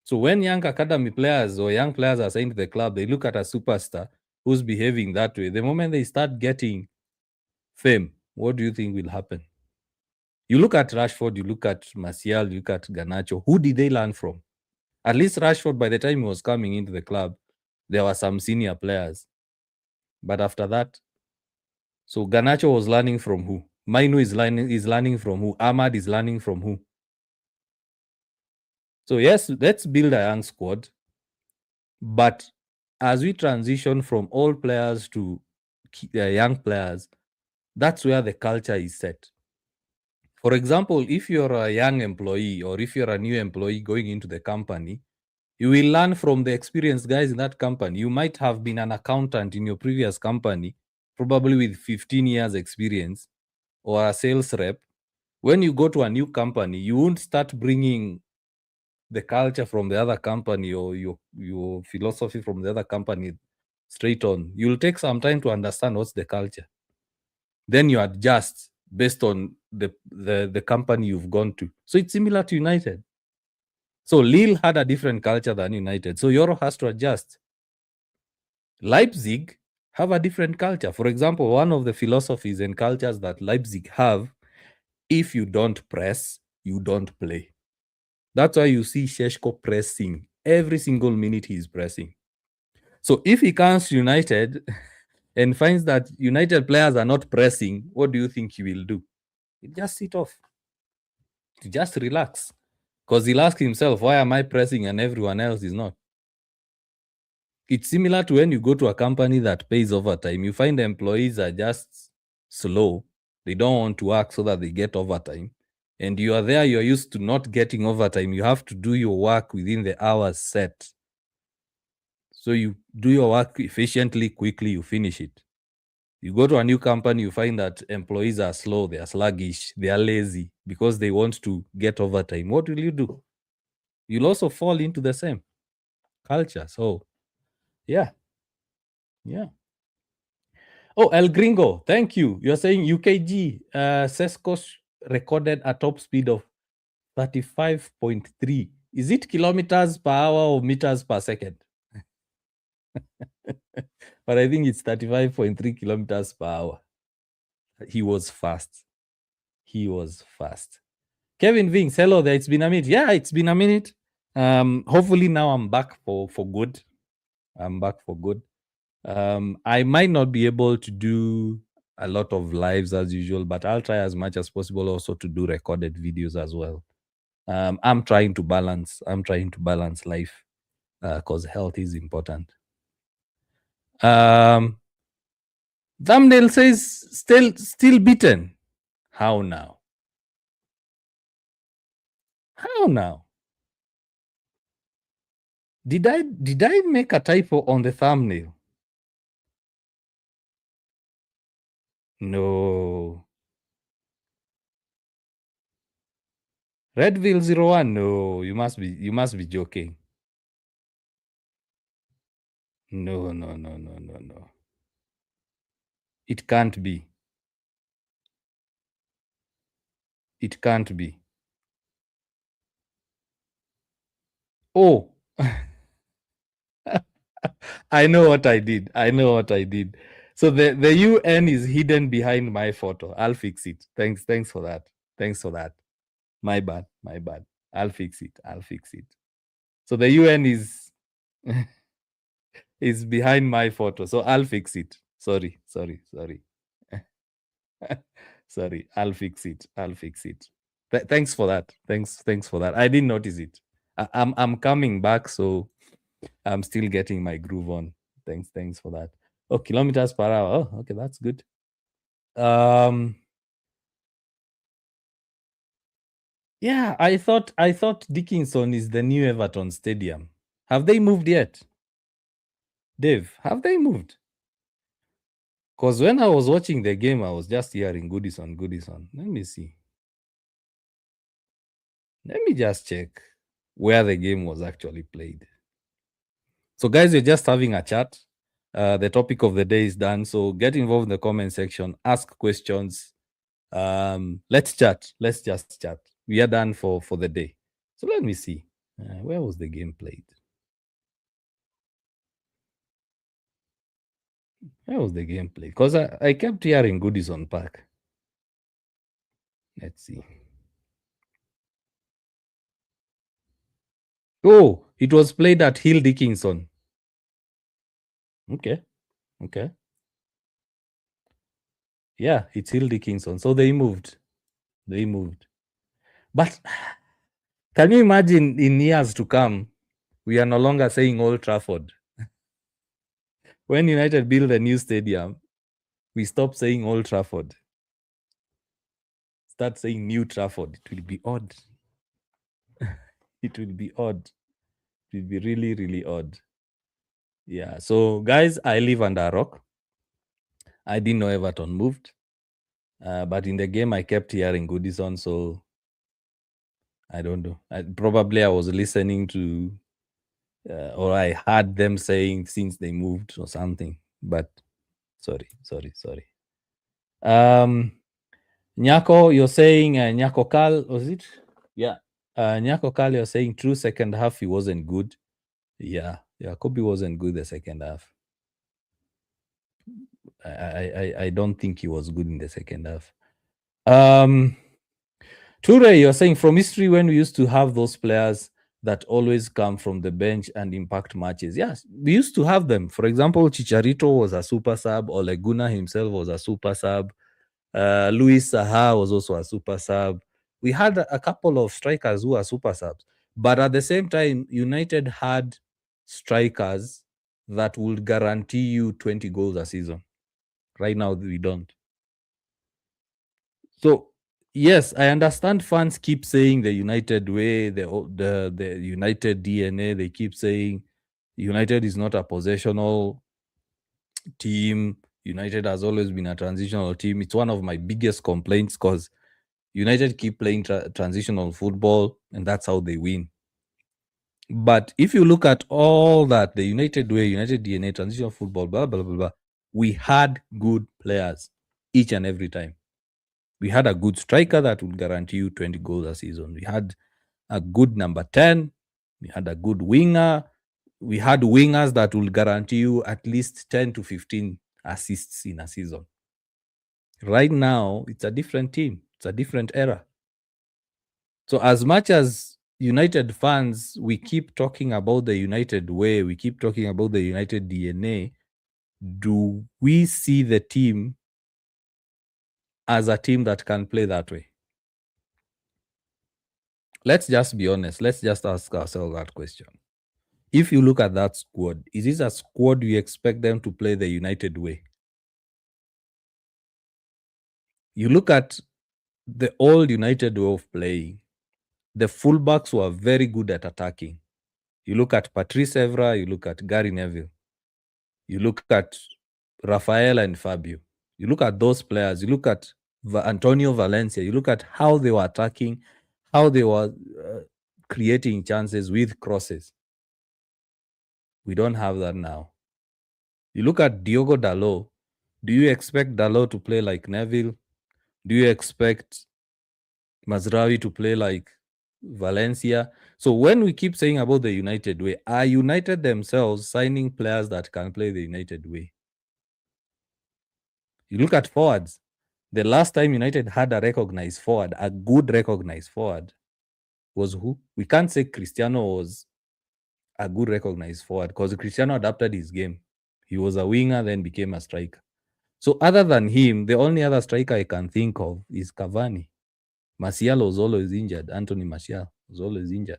Speaker 1: So when young academy players or young players are saying to the club, they look at a superstar who's behaving that way. The moment they start getting fame, what do you think will happen? You look at Rashford, you look at Martial, you look at Garnacho. Who did they learn from? At least Rashford, by the time he was coming into the club, there were some senior players. But after that, so Garnacho was learning from who? Mainu is learning from who? Ahmad is learning from who? So yes, let's build a young squad. But as we transition from old players to young players, that's where the culture is set. For example, if you're a young employee or if you're a new employee going into the company, you will learn from the experienced guys in that company. You might have been an accountant in your previous company, probably with 15 years experience, or a sales rep. When you go to a new company, you won't start bringing the culture from the other company or your philosophy from the other company straight on. You'll take some time to understand what's the culture. Then you adjust based on the company you've gone to. So it's similar to United. So Lille had a different culture than United. So Euro has to adjust. Leipzig have a different culture. For example, one of the philosophies and cultures that Leipzig have, if you don't press, you don't play. That's why you see Sheshko pressing. Every single minute he's pressing. So if he comes to United and finds that United players are not pressing, what do you think he will do? He'll just sit off. He'll just relax. Because he'll ask himself, why am I pressing and everyone else is not? It's similar to when you go to a company that pays overtime. You find the employees are just slow. They don't want to work so that they get overtime. And you are there, you're used to not getting overtime. You have to do your work within the hours set. So you do your work efficiently, quickly, you finish it. You go to a new company, you find that employees are slow, they are sluggish, they are lazy because they want to get overtime. What will you do? You'll also fall into the same culture. So, yeah. Oh, El Gringo, thank you. You're saying UKG, Sescos recorded a top speed of 35.3. Is it kilometers per hour or meters per second? But I think it's 35.3 kilometers per hour. He was fast. He was fast. Kevin Vinks, hello there. It's been a minute. Yeah, it's been a minute. Hopefully now I'm back for good. I'm back for good. I might not be able to do a lot of lives as usual, but I'll try as much as possible also to do recorded videos as well. I'm trying to balance. I'm trying to balance life because health is important. Thumbnail says still beaten. How now? How now? Did I make a typo on the thumbnail? No. Redville 01? No, you must be joking. No. It can't be. It can't be. Oh. I know what I did. So the UN is hidden behind my photo. I'll fix it. Thanks for that. My bad. I'll fix it. So the UN is is behind my photo. So I'll fix it. Sorry. Sorry. I'll fix it. Thanks for that. Thanks for that. I didn't notice it. I'm coming back, so I'm still getting my groove on. Thanks for that. Oh, kilometers per hour. Oh, okay, that's good. Yeah, I thought Dickinson is the new Everton stadium. Have they moved yet? Dave, have they moved? Because when I was watching the game, I was just hearing Goodison. Let me see. Let me just check where the game was actually played. So, guys, we're just having a chat. The topic of the day is done. So get involved in the comment section, ask questions. Let's chat. Let's just chat. We are done for the day. So let me see. Where was the game played? Where was the game played? Because I kept hearing Goodison Park. Let's see. Oh, it was played at Hill Dickinson. Okay. Yeah, it's Hill Dickinson. So they moved. But can you imagine in years to come, we are no longer saying Old Trafford? When United build a new stadium, we stop saying Old Trafford. Start saying New Trafford. It will be odd. It will be really, really odd. Yeah. So, guys, I live under a rock. I didn't know Everton moved. But in the game, I kept hearing Goodison. So, I don't know. Probably I was listening to, or I heard them saying since they moved or something. But sorry. Nyako, you're saying Nyako Kal, was it? Yeah. Nyako Kal, you're saying true second half, he wasn't good. Yeah, Kobe wasn't good the second half. I don't think he was good in the second half. Ture, you're saying from history when we used to have those players that always come from the bench and impact matches. Yes, we used to have them. For example, Chicharito was a super sub. Ole Gunnar himself was a super sub. Luis Saha was also a super sub. We had a couple of strikers who were super subs. But at the same time, United had strikers that would guarantee you 20 goals a season. Right now, we don't. So, yes, I understand fans keep saying the United way, the United DNA. They keep saying United is not a possessional team. United has always been a transitional team. It's one of my biggest complaints because United keep playing transitional football, and that's how they win. But if you look at all that, the United way, United DNA, transitional football, blah, blah, blah, blah, we had good players each and every time. We had a good striker that would guarantee you 20 goals a season. We had a good number 10. We had a good winger. We had wingers that will guarantee you at least 10 to 15 assists in a season. Right now, it's a different team. It's a different era. So as much as United fans, we keep talking about the United way, we keep talking about the United DNA. Do we see the team as a team that can play that way? Let's just be honest. Let's just ask ourselves that question. If you look at that squad, is this a squad you expect them to play the United way? You look at the old United way of playing, the fullbacks were very good at attacking. You look at Patrice Evra, you look at Gary Neville, you look at Rafael and Fabio. You look at those players, you look at Antonio Valencia, you look at how they were attacking, how they were creating chances with crosses. We don't have that now. You look at Diogo Dalot. Do you expect Dalot to play like Neville? Do you expect Mazraoui to play like Valencia? So when we keep saying about the United way, are United themselves signing players that can play the United way? You look at forwards. The last time United had a recognized forward, a good recognized forward, was who? We can't say Cristiano was a good recognized forward because Cristiano adapted his game. He was a winger, then became a striker. So other than him, the only other striker I can think of is Cavani. Martial was always injured. Anthony Martial was always injured.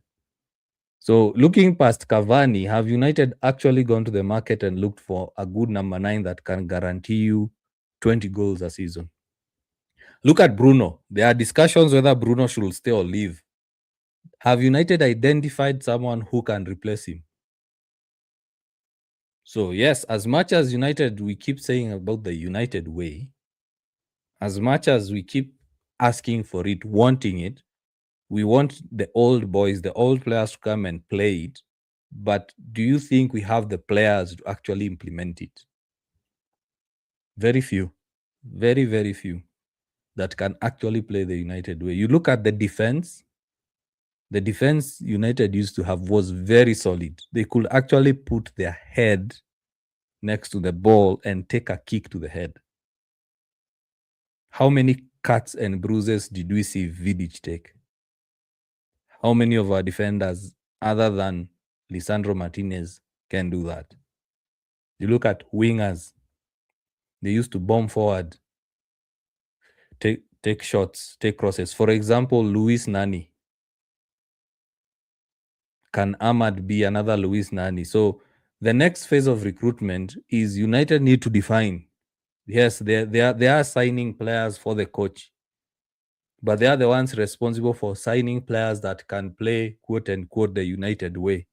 Speaker 1: So looking past Cavani, have United actually gone to the market and looked for a good number 9 that can guarantee you 20 goals a season? Look at Bruno. There are discussions whether Bruno should stay or leave. Have United identified someone who can replace him? So yes, as much as United, we keep saying about the United way, as much as we keep asking for it, wanting it, we want the old boys, the old players to come and play it. But do you think we have the players to actually implement it? Very few. Very, very few that can actually play the United way. You look at the defense United used to have was very solid. They could actually put their head next to the ball and take a kick to the head. How many cuts and bruises did we see Vidic take? How many of our defenders, other than Lisandro Martinez, can do that? You look at wingers, they used to bomb forward, take shots, take crosses. For example, Luis Nani. Can Ahmad be another Luis Nani? So the next phase of recruitment is United need to define. Yes, they are signing players for the coach, but they are the ones responsible for signing players that can play, quote unquote, the United way.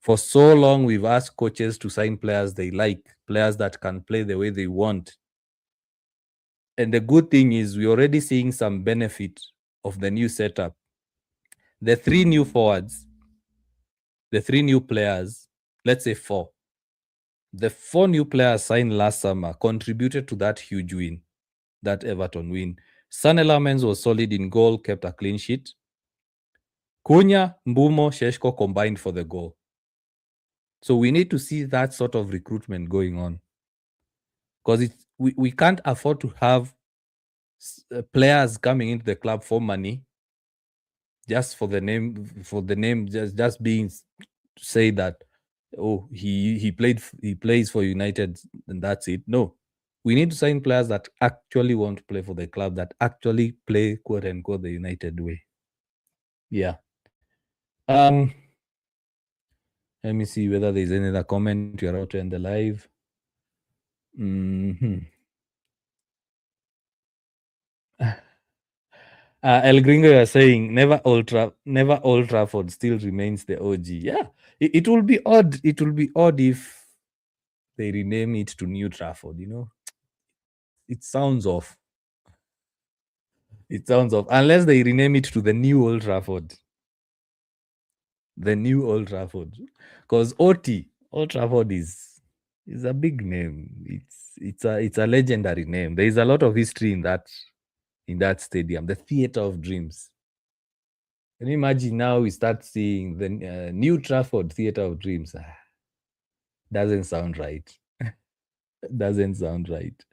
Speaker 1: For so long, we've asked coaches to sign players they like, players that can play the way they want. And the good thing is we're already seeing some benefit of the new setup. The 3 new forwards, the 3 new players, let's say 4. The 4 new players signed last summer contributed to that huge win, that Everton win. Sane Lamens was solid in goal, kept a clean sheet. Cunha, Mbumo, Sheshko combined for the goal. So we need to see that sort of recruitment going on. Because we can't afford to have players coming into the club for money, just for the name, just being say that, oh, he plays for United and that's it. No, we need to sign players that actually want to play for the club, that actually play, quote unquote, the United way. Yeah. Let me see whether there's any other comment. We are out to end the live. El Gringo are saying never Old Trafford still remains the OG. Yeah, it will be odd. It will be odd if they rename it to New Trafford. It sounds off. It sounds off unless they rename it to the New Old Trafford. The New Old Trafford, because Old Trafford is a big name. It's a legendary name. There is a lot of history in that stadium, the Theatre of Dreams. Can you imagine now we start seeing the New Trafford Theatre of Dreams? Doesn't sound right. Doesn't sound right.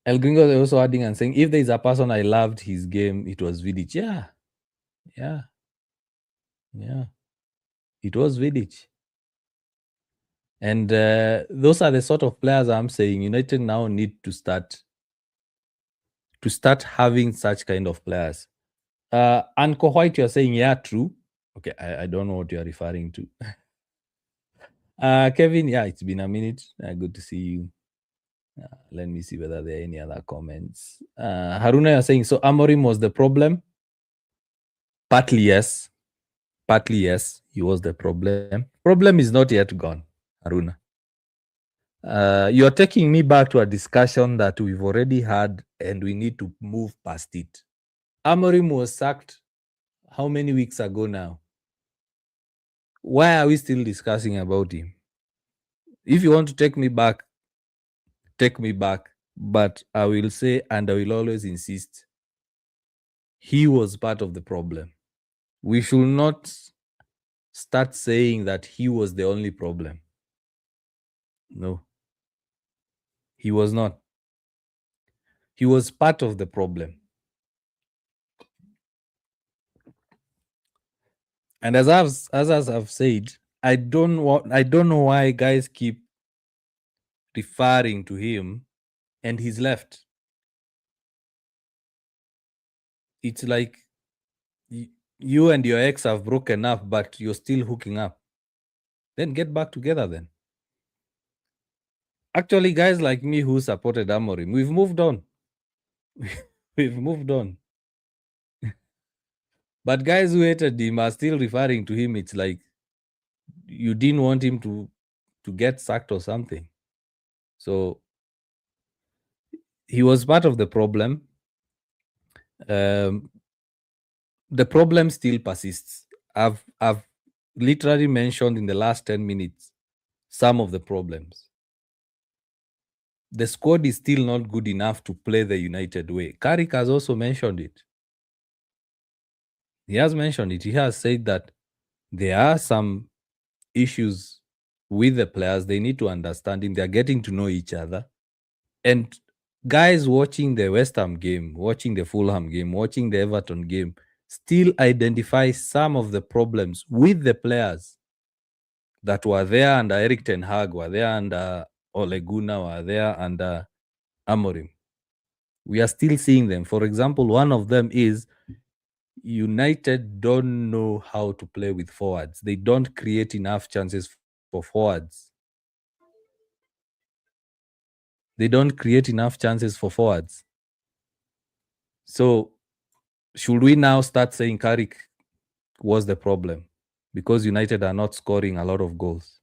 Speaker 1: El Gringo is also adding and saying, if there is a person I loved his game, it was Vidic. Yeah. It was Vidic. And those are the sort of players I'm saying United now need to start having such kind of players. Anko White, you're saying, yeah, true. Okay, I don't know what you're referring to. Kevin, yeah, it's been a minute. Good to see you. Let me see whether there are any other comments. Haruna, you're saying, so Amorim was the problem? Partly, yes. Partly, yes, he was the problem. Problem is not yet gone, Haruna. You're taking me back to a discussion that we've already had and we need to move past it. Amorim was sacked how many weeks ago now? Why are we still discussing about him? If you want to take me back, take me back. But I will say, and I will always insist, he was part of the problem. We should not start saying that he was the only problem. No, he was not. He was part of the problem. And as I've said, I don't know why guys keep referring to him and he's left. It's like you and your ex have broken up, but you're still hooking up. Then get back together then. Actually, guys like me who supported Amorim, we've moved on. We've moved on. But guys who hated him are still referring to him. It's like you didn't want him to get sacked or something. So he was part of the problem. The problem still persists. I've literally mentioned in the last 10 minutes some of the problems. The squad is still not good enough to play the United way. Carrick has also mentioned it. He has mentioned it. He has said that there are some issues with the players. They need to understand him. They're getting to know each other. And guys watching the West Ham game, watching the Fulham game, watching the Everton game, still identify some of the problems with the players that were there under Eric Ten Hag, were there under Ole Gunnar, were there under Amorim. We are still seeing them. For example, one of them is United don't know how to play with forwards. They don't create enough chances for forwards. They don't create enough chances for forwards. So should we now start saying Carrick was the problem because United are not scoring a lot of goals?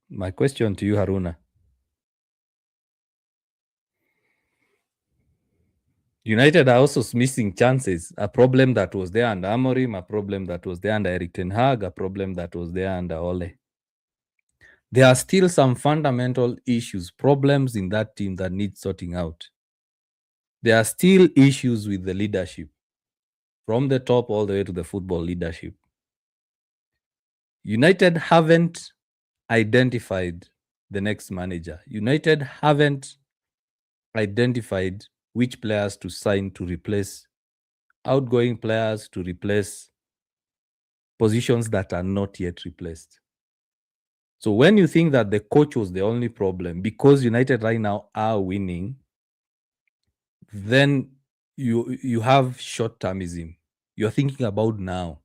Speaker 1: My question to you, Haruna. United are also missing chances, a problem that was there under Amorim, a problem that was there under Eric Ten Hag, a problem that was there under Ole. There are still some fundamental issues, problems in that team that need sorting out. There are still issues with the leadership, from the top all the way to the football leadership. United haven't identified the next manager. United haven't identified which players to sign to replace outgoing players, to replace positions that are not yet replaced. So when you think that the coach was the only problem because United right now are winning, then you have short-termism. You're thinking about now.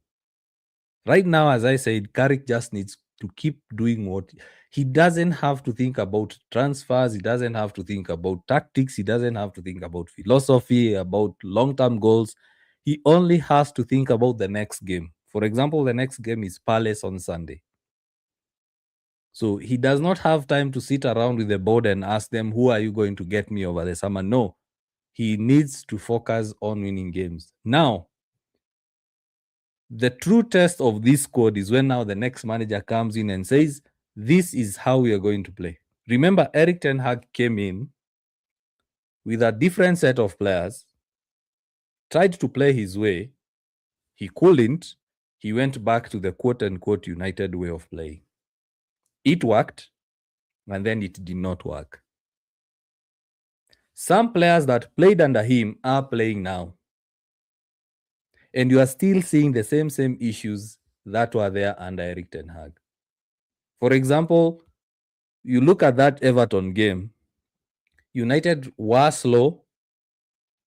Speaker 1: Right now, as I said, Carrick just needs to keep doing what he doesn't have to think about transfers. He doesn't have to think about tactics. He doesn't have to think about philosophy, about long-term goals. He only has to think about the next game. For example, the next game is Palace on Sunday. So he does not have time to sit around with the board and ask them, who are you going to get me over the summer? No, he needs to focus on winning games. Now, the true test of this squad is when now the next manager comes in and says, this is how we are going to play. Remember, Eric Ten Hag came in with a different set of players, tried to play his way. He couldn't. He went back to the quote-unquote United way of playing. It worked, and then it did not work. Some players that played under him are playing now. And you are still seeing the same issues that were there under Eric Ten Hag. For example, you look at that Everton game, United were slow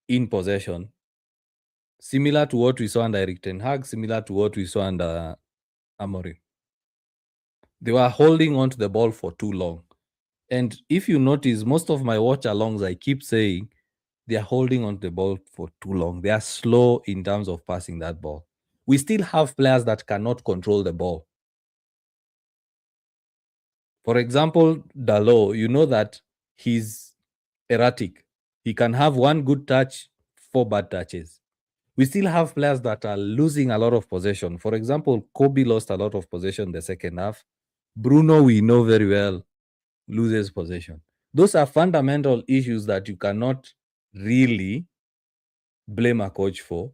Speaker 1: in possession, similar to what we saw under Eric Ten Hag, similar to what we saw under Amorim. They were holding on to the ball for too long. And if you notice, most of my watch alongs, I keep saying they are holding on to the ball for too long. They are slow in terms of passing that ball. We still have players that cannot control the ball. For example, Dalot, you know that he's erratic. He can have one good touch, 4 bad touches. We still have players that are losing a lot of possession. For example, Kobe lost a lot of possession the second half. Bruno, we know very well, loses possession. Those are fundamental issues that you cannot really blame a coach for.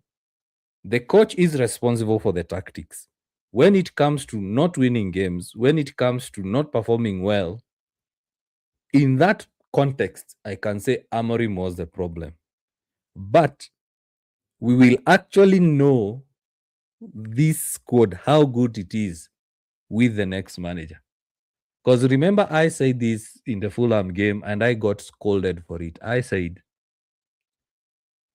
Speaker 1: The coach is responsible for the tactics. When it comes to not winning games, when it comes to not performing well, in that context, I can say Amorim was the problem. But we will actually know this squad, how good it is with the next manager. Because remember, I said this in the Fulham game and I got scolded for it. I said,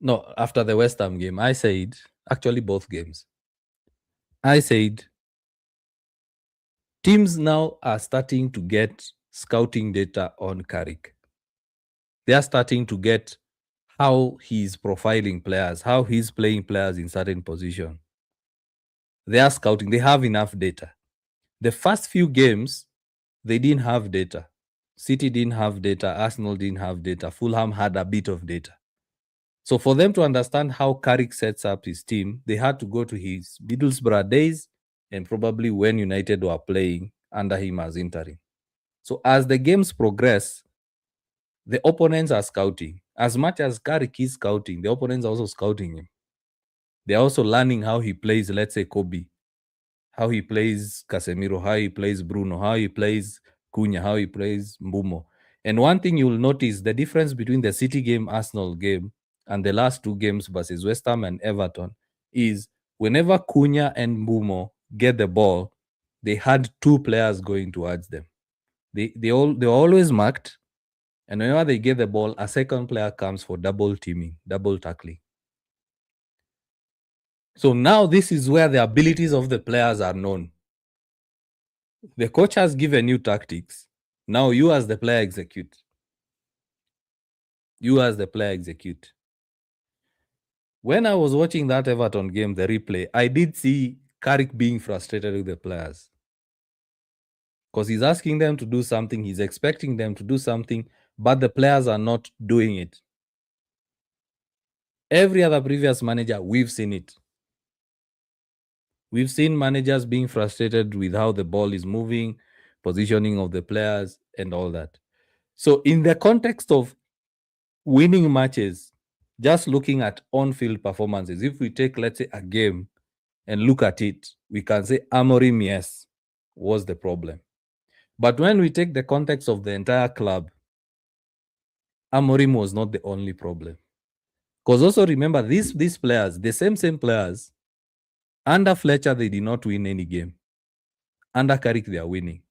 Speaker 1: no, after the West Ham game, I said, actually both games, I said, teams now are starting to get scouting data on Carrick. They are starting to get how he's profiling players, how he's playing players in certain position. They are scouting. They have enough data. The first few games, they didn't have data. City didn't have data. Arsenal didn't have data. Fulham had a bit of data. So for them to understand how Carrick sets up his team, they had to go to his Middlesbrough days and probably when United were playing under him as interim. So as the games progress, the opponents are scouting. As much as Carrick is scouting, the opponents are also scouting him. They're also learning how he plays, let's say, Kobe, how he plays Casemiro, how he plays Bruno, how he plays Cunha, how he plays Mbumo. And one thing you'll notice, the difference between the City game, Arsenal game, and the last 2 games versus West Ham and Everton is whenever Cunha and Mbumo get the ball, they had 2 players going towards them. They were always marked, and whenever they get the ball, a second player comes for double teaming, double tackling. So now this is where the abilities of the players are known. The coach has given you tactics. Now you as the player execute. You as the player execute. When I was watching that Everton game, the replay, I did see Carrick being frustrated with the players. Because he's asking them to do something, he's expecting them to do something, but the players are not doing it. Every other previous manager, we've seen it. We've seen managers being frustrated with how the ball is moving, positioning of the players, and all that. So, in the context of winning matches, just looking at on-field performances, if we take, let's say, a game and look at it, we can say Amorim, yes, was the problem. But when we take the context of the entire club, Amorim was not the only problem. Because also remember, these players, the same players, under Fletcher, they did not win any game. Under Carrick, they are winning.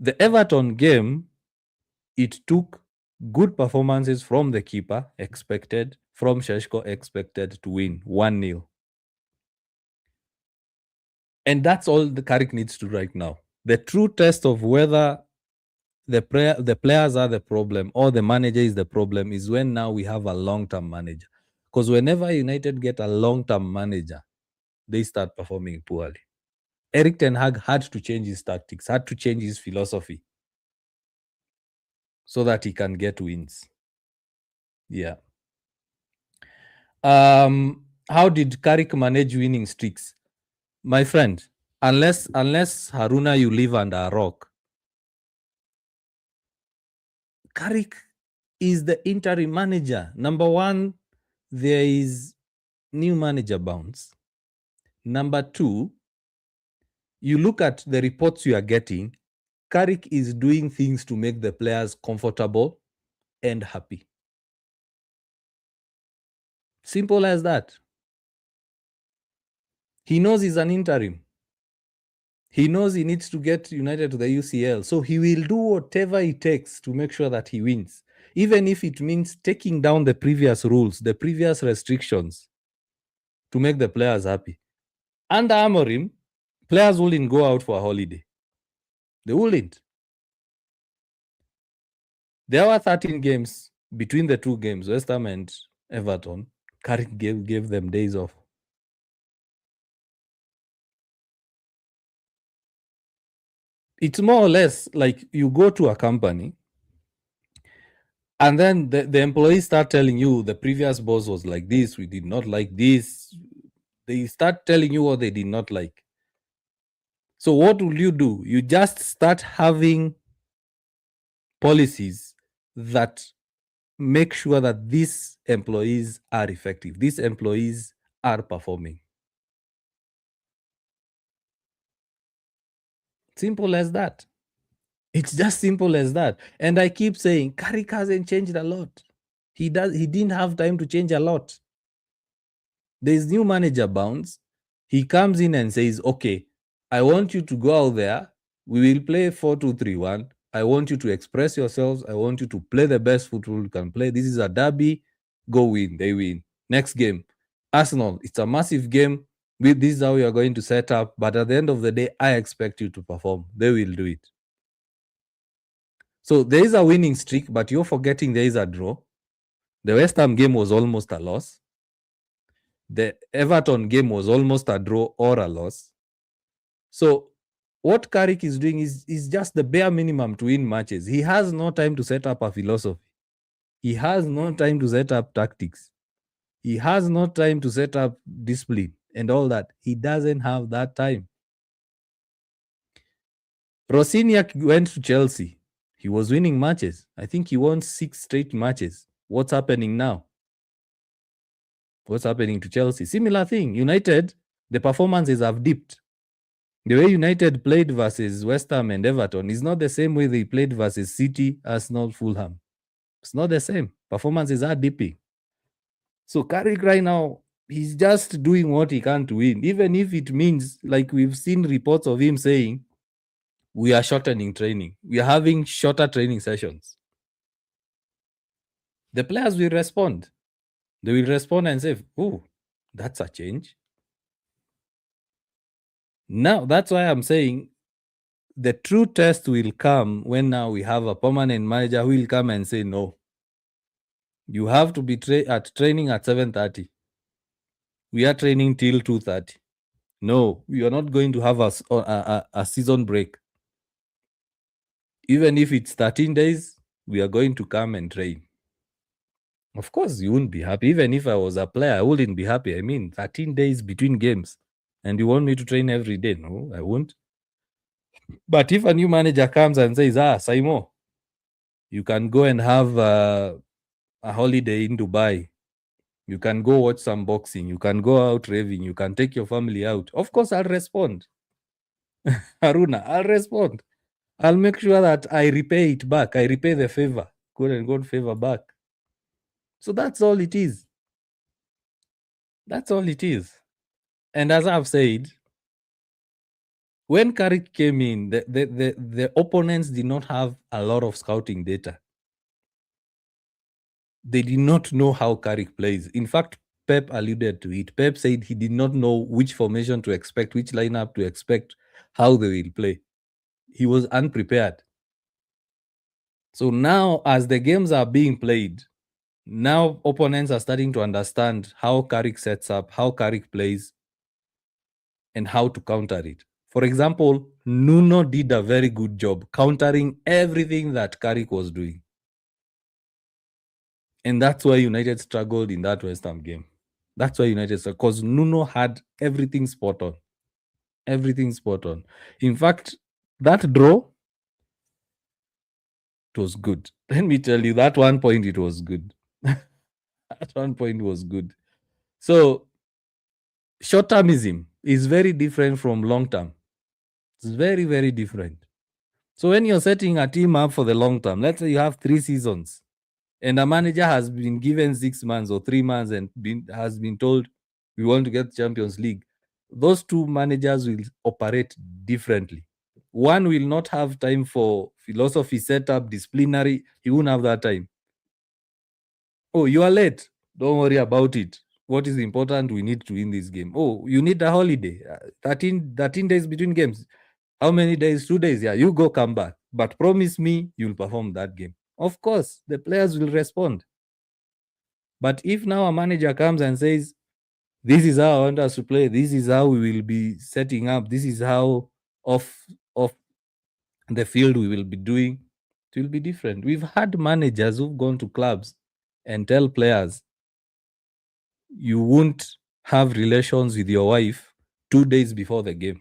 Speaker 1: The Everton game, it took good performances from the keeper, expected, from Sheshko, expected to win 1-0. And that's all the Carrick needs to do right now. The true test of whether the players are the problem or the manager is the problem is when now we have a long-term manager. Because whenever United get a long-term manager, they start performing poorly. Eric Ten Hag had to change his tactics, had to change his philosophy so that he can get wins. Yeah. How did Carrick manage winning streaks? My friend, unless Haruna, you live under a rock, Carrick is the interim manager. Number one, there is new manager bounce. Number two, you look at the reports you are getting, Carrick is doing things to make the players comfortable and happy. Simple as that. He knows he's an interim. He knows he needs to get United to the UCL. So he will do whatever it takes to make sure that he wins, even if it means taking down the previous rules, the previous restrictions to make the players happy. Under Amorim, players wouldn't go out for a holiday. They wouldn't. There were 13 games between the two games, West Ham and Everton. Carrick gave them days off. It's more or less like you go to a company and then the employees start telling you the previous boss was like this, we did not like this. They start telling you what they did not like. So what will you do? You just start having policies that make sure that these employees are effective. These employees are performing. Simple as that. It's just simple as that. And I keep saying Carrick hasn't changed a lot. He didn't have time to change a lot. There's new manager bounce. He comes in and says, okay, I want you to go out there. We will play 4-2-3-1. I want you to express yourselves. I want you to play the best football you can play. This is a derby. Go win. They win. Next game, Arsenal. It's a massive game. This is how we are going to set up. But at the end of the day, I expect you to perform. They will do it. So there is a winning streak, but you're forgetting there is a draw. The West Ham game was almost a loss. The Everton game was almost a draw or a loss. So what Carrick is doing is just the bare minimum to win matches. He has no time to set up a philosophy. He has no time to set up tactics. He has no time to set up discipline and all that. He doesn't have that time. Rosiniak went to Chelsea. He was winning matches. I think he won 6 straight matches. What's happening now? What's happening to Chelsea? Similar thing. United, the performances have dipped. The way United played versus West Ham and Everton is not the same way they played versus City, Arsenal, Fulham. It's not the same. Performances are dipping. So Carrick right now, he's just doing what he can to win, even if it means, like we've seen reports of him saying, we are shortening training. We are having shorter training sessions. The players will respond. They will respond and say, oh, that's a change. Now, that's why I'm saying the true test will come when now we have a permanent manager who will come and say, no, you have to be at training at 7:30. We are training till 2:30. No, we are not going to have a season break. Even if it's 13 days, we are going to come and train. Of course, you wouldn't be happy. Even if I was a player, I wouldn't be happy. I mean, 13 days between games. And you want me to train every day? No, I won't. But if a new manager comes and says, Saimo, you can go and have a holiday in Dubai. You can go watch some boxing. You can go out raving. You can take your family out. Of course, I'll respond. Haruna, I'll respond. I'll make sure that I repay it back. I repay the favor. Good and good favor back. So that's all it is. That's all it is. And as I've said, when Carrick came in, the opponents did not have a lot of scouting data. They did not know how Carrick plays. In fact, Pep alluded to it. Pep said he did not know which formation to expect, which lineup to expect, how they will play. He was unprepared. So now, as the games are being played, now opponents are starting to understand how Carrick sets up, how Carrick plays, and how to counter it. For example, Nuno did a very good job countering everything that Carrick was doing. And that's why United struggled in that West Ham game. That's why United struggled, because Nuno had everything spot on. Everything spot on. In fact, that draw, it was good. Let me tell you, that one point, it was good. At one point, was good. So, short-termism is very different from long-term. It's very, very different. So when you're setting a team up for the long term, let's say you have 3 seasons, and a manager has been given 6 months or 3 months and has been told we want to get Champions League, those two managers will operate differently. One will not have time for philosophy setup, disciplinary. He won't have that time. Oh, you are late. Don't worry about it. What is important? We need to win this game. Oh, you need a holiday. 13 days between games. How many days? 2 days. Yeah, you go come back. But promise me you'll perform that game. Of course, the players will respond. But if now a manager comes and says, this is how I want us to play, this is how we will be setting up, this is how off the field we will be doing, it will be different. We've had managers who've gone to clubs and tell players, you won't have relations with your wife 2 days before the game.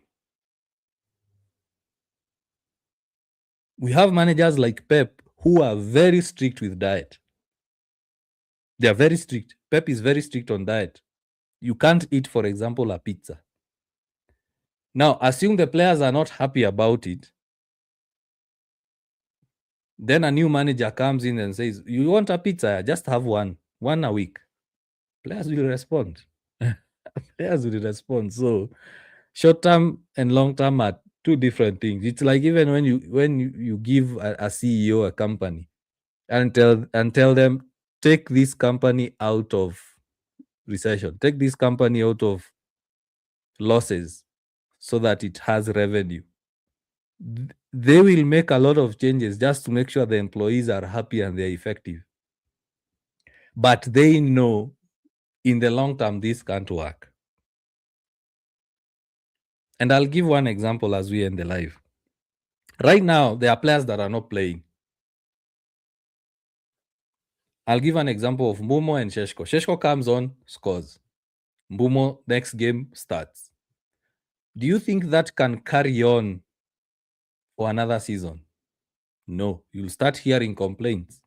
Speaker 1: We have managers like Pep who are very strict with diet. They are very strict. Pep is very strict on diet. You can't eat, for example, a pizza. Now, assume the players are not happy about it. Then a new manager comes in and says, you want a pizza? Just have one a week. Players will respond. Players will respond. So short term and long term are two different things. It's like even when you give a CEO a company and tell them, take this company out of recession, take this company out of losses so that it has revenue. They will make a lot of changes just to make sure the employees are happy and they're effective. But they know in the long term this can't work. And I'll give one example as we end the live. Right now, there are players that are not playing. I'll give an example of Mbumo and Sheshko. Sheshko comes on, scores. Mbumo, next game, starts. Do you think that can carry on for another season? No. You'll start hearing complaints.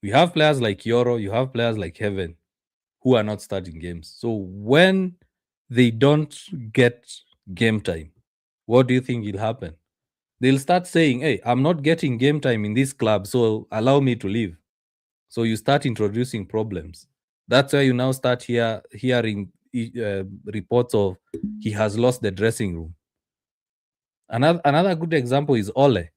Speaker 1: We have players like Yoro, you have players like Heaven who are not starting games. So when they don't get game time, what do you think will happen? They'll start saying, hey, I'm not getting game time in this club, so allow me to leave. So you start introducing problems. That's why you now start hearing reports of he has lost the dressing room. Another good example is Ole.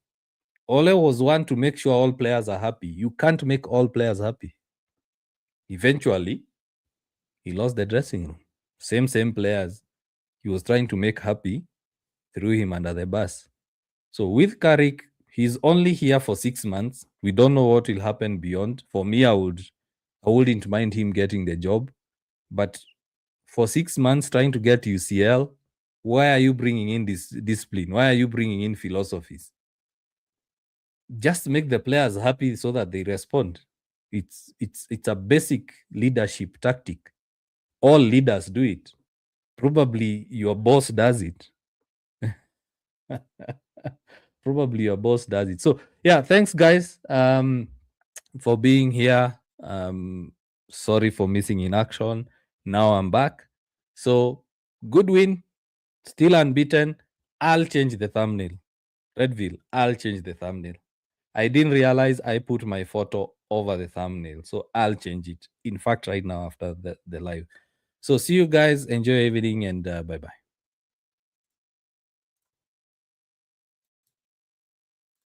Speaker 1: Ole was one to make sure all players are happy. You can't make all players happy. Eventually, he lost the dressing room. Same players he was trying to make happy threw him under the bus. So with Carrick, he's only here for 6 months. We don't know what will happen beyond. For me, I wouldn't mind him getting the job. But for 6 months trying to get UCL, why are you bringing in this discipline? Why are you bringing in philosophies? Just make the players happy so that they respond. It's a basic leadership tactic. All leaders do it. Probably your boss does it. Probably your boss does it. So yeah, thanks guys for being here. Sorry for missing in action. Now I'm back. So good win, still unbeaten. I'll change the thumbnail. Redville, I'll change the thumbnail. I didn't realize I put my photo over the thumbnail. So I'll change it. In fact, right now after the live. So see you guys. Enjoy everything and bye-bye.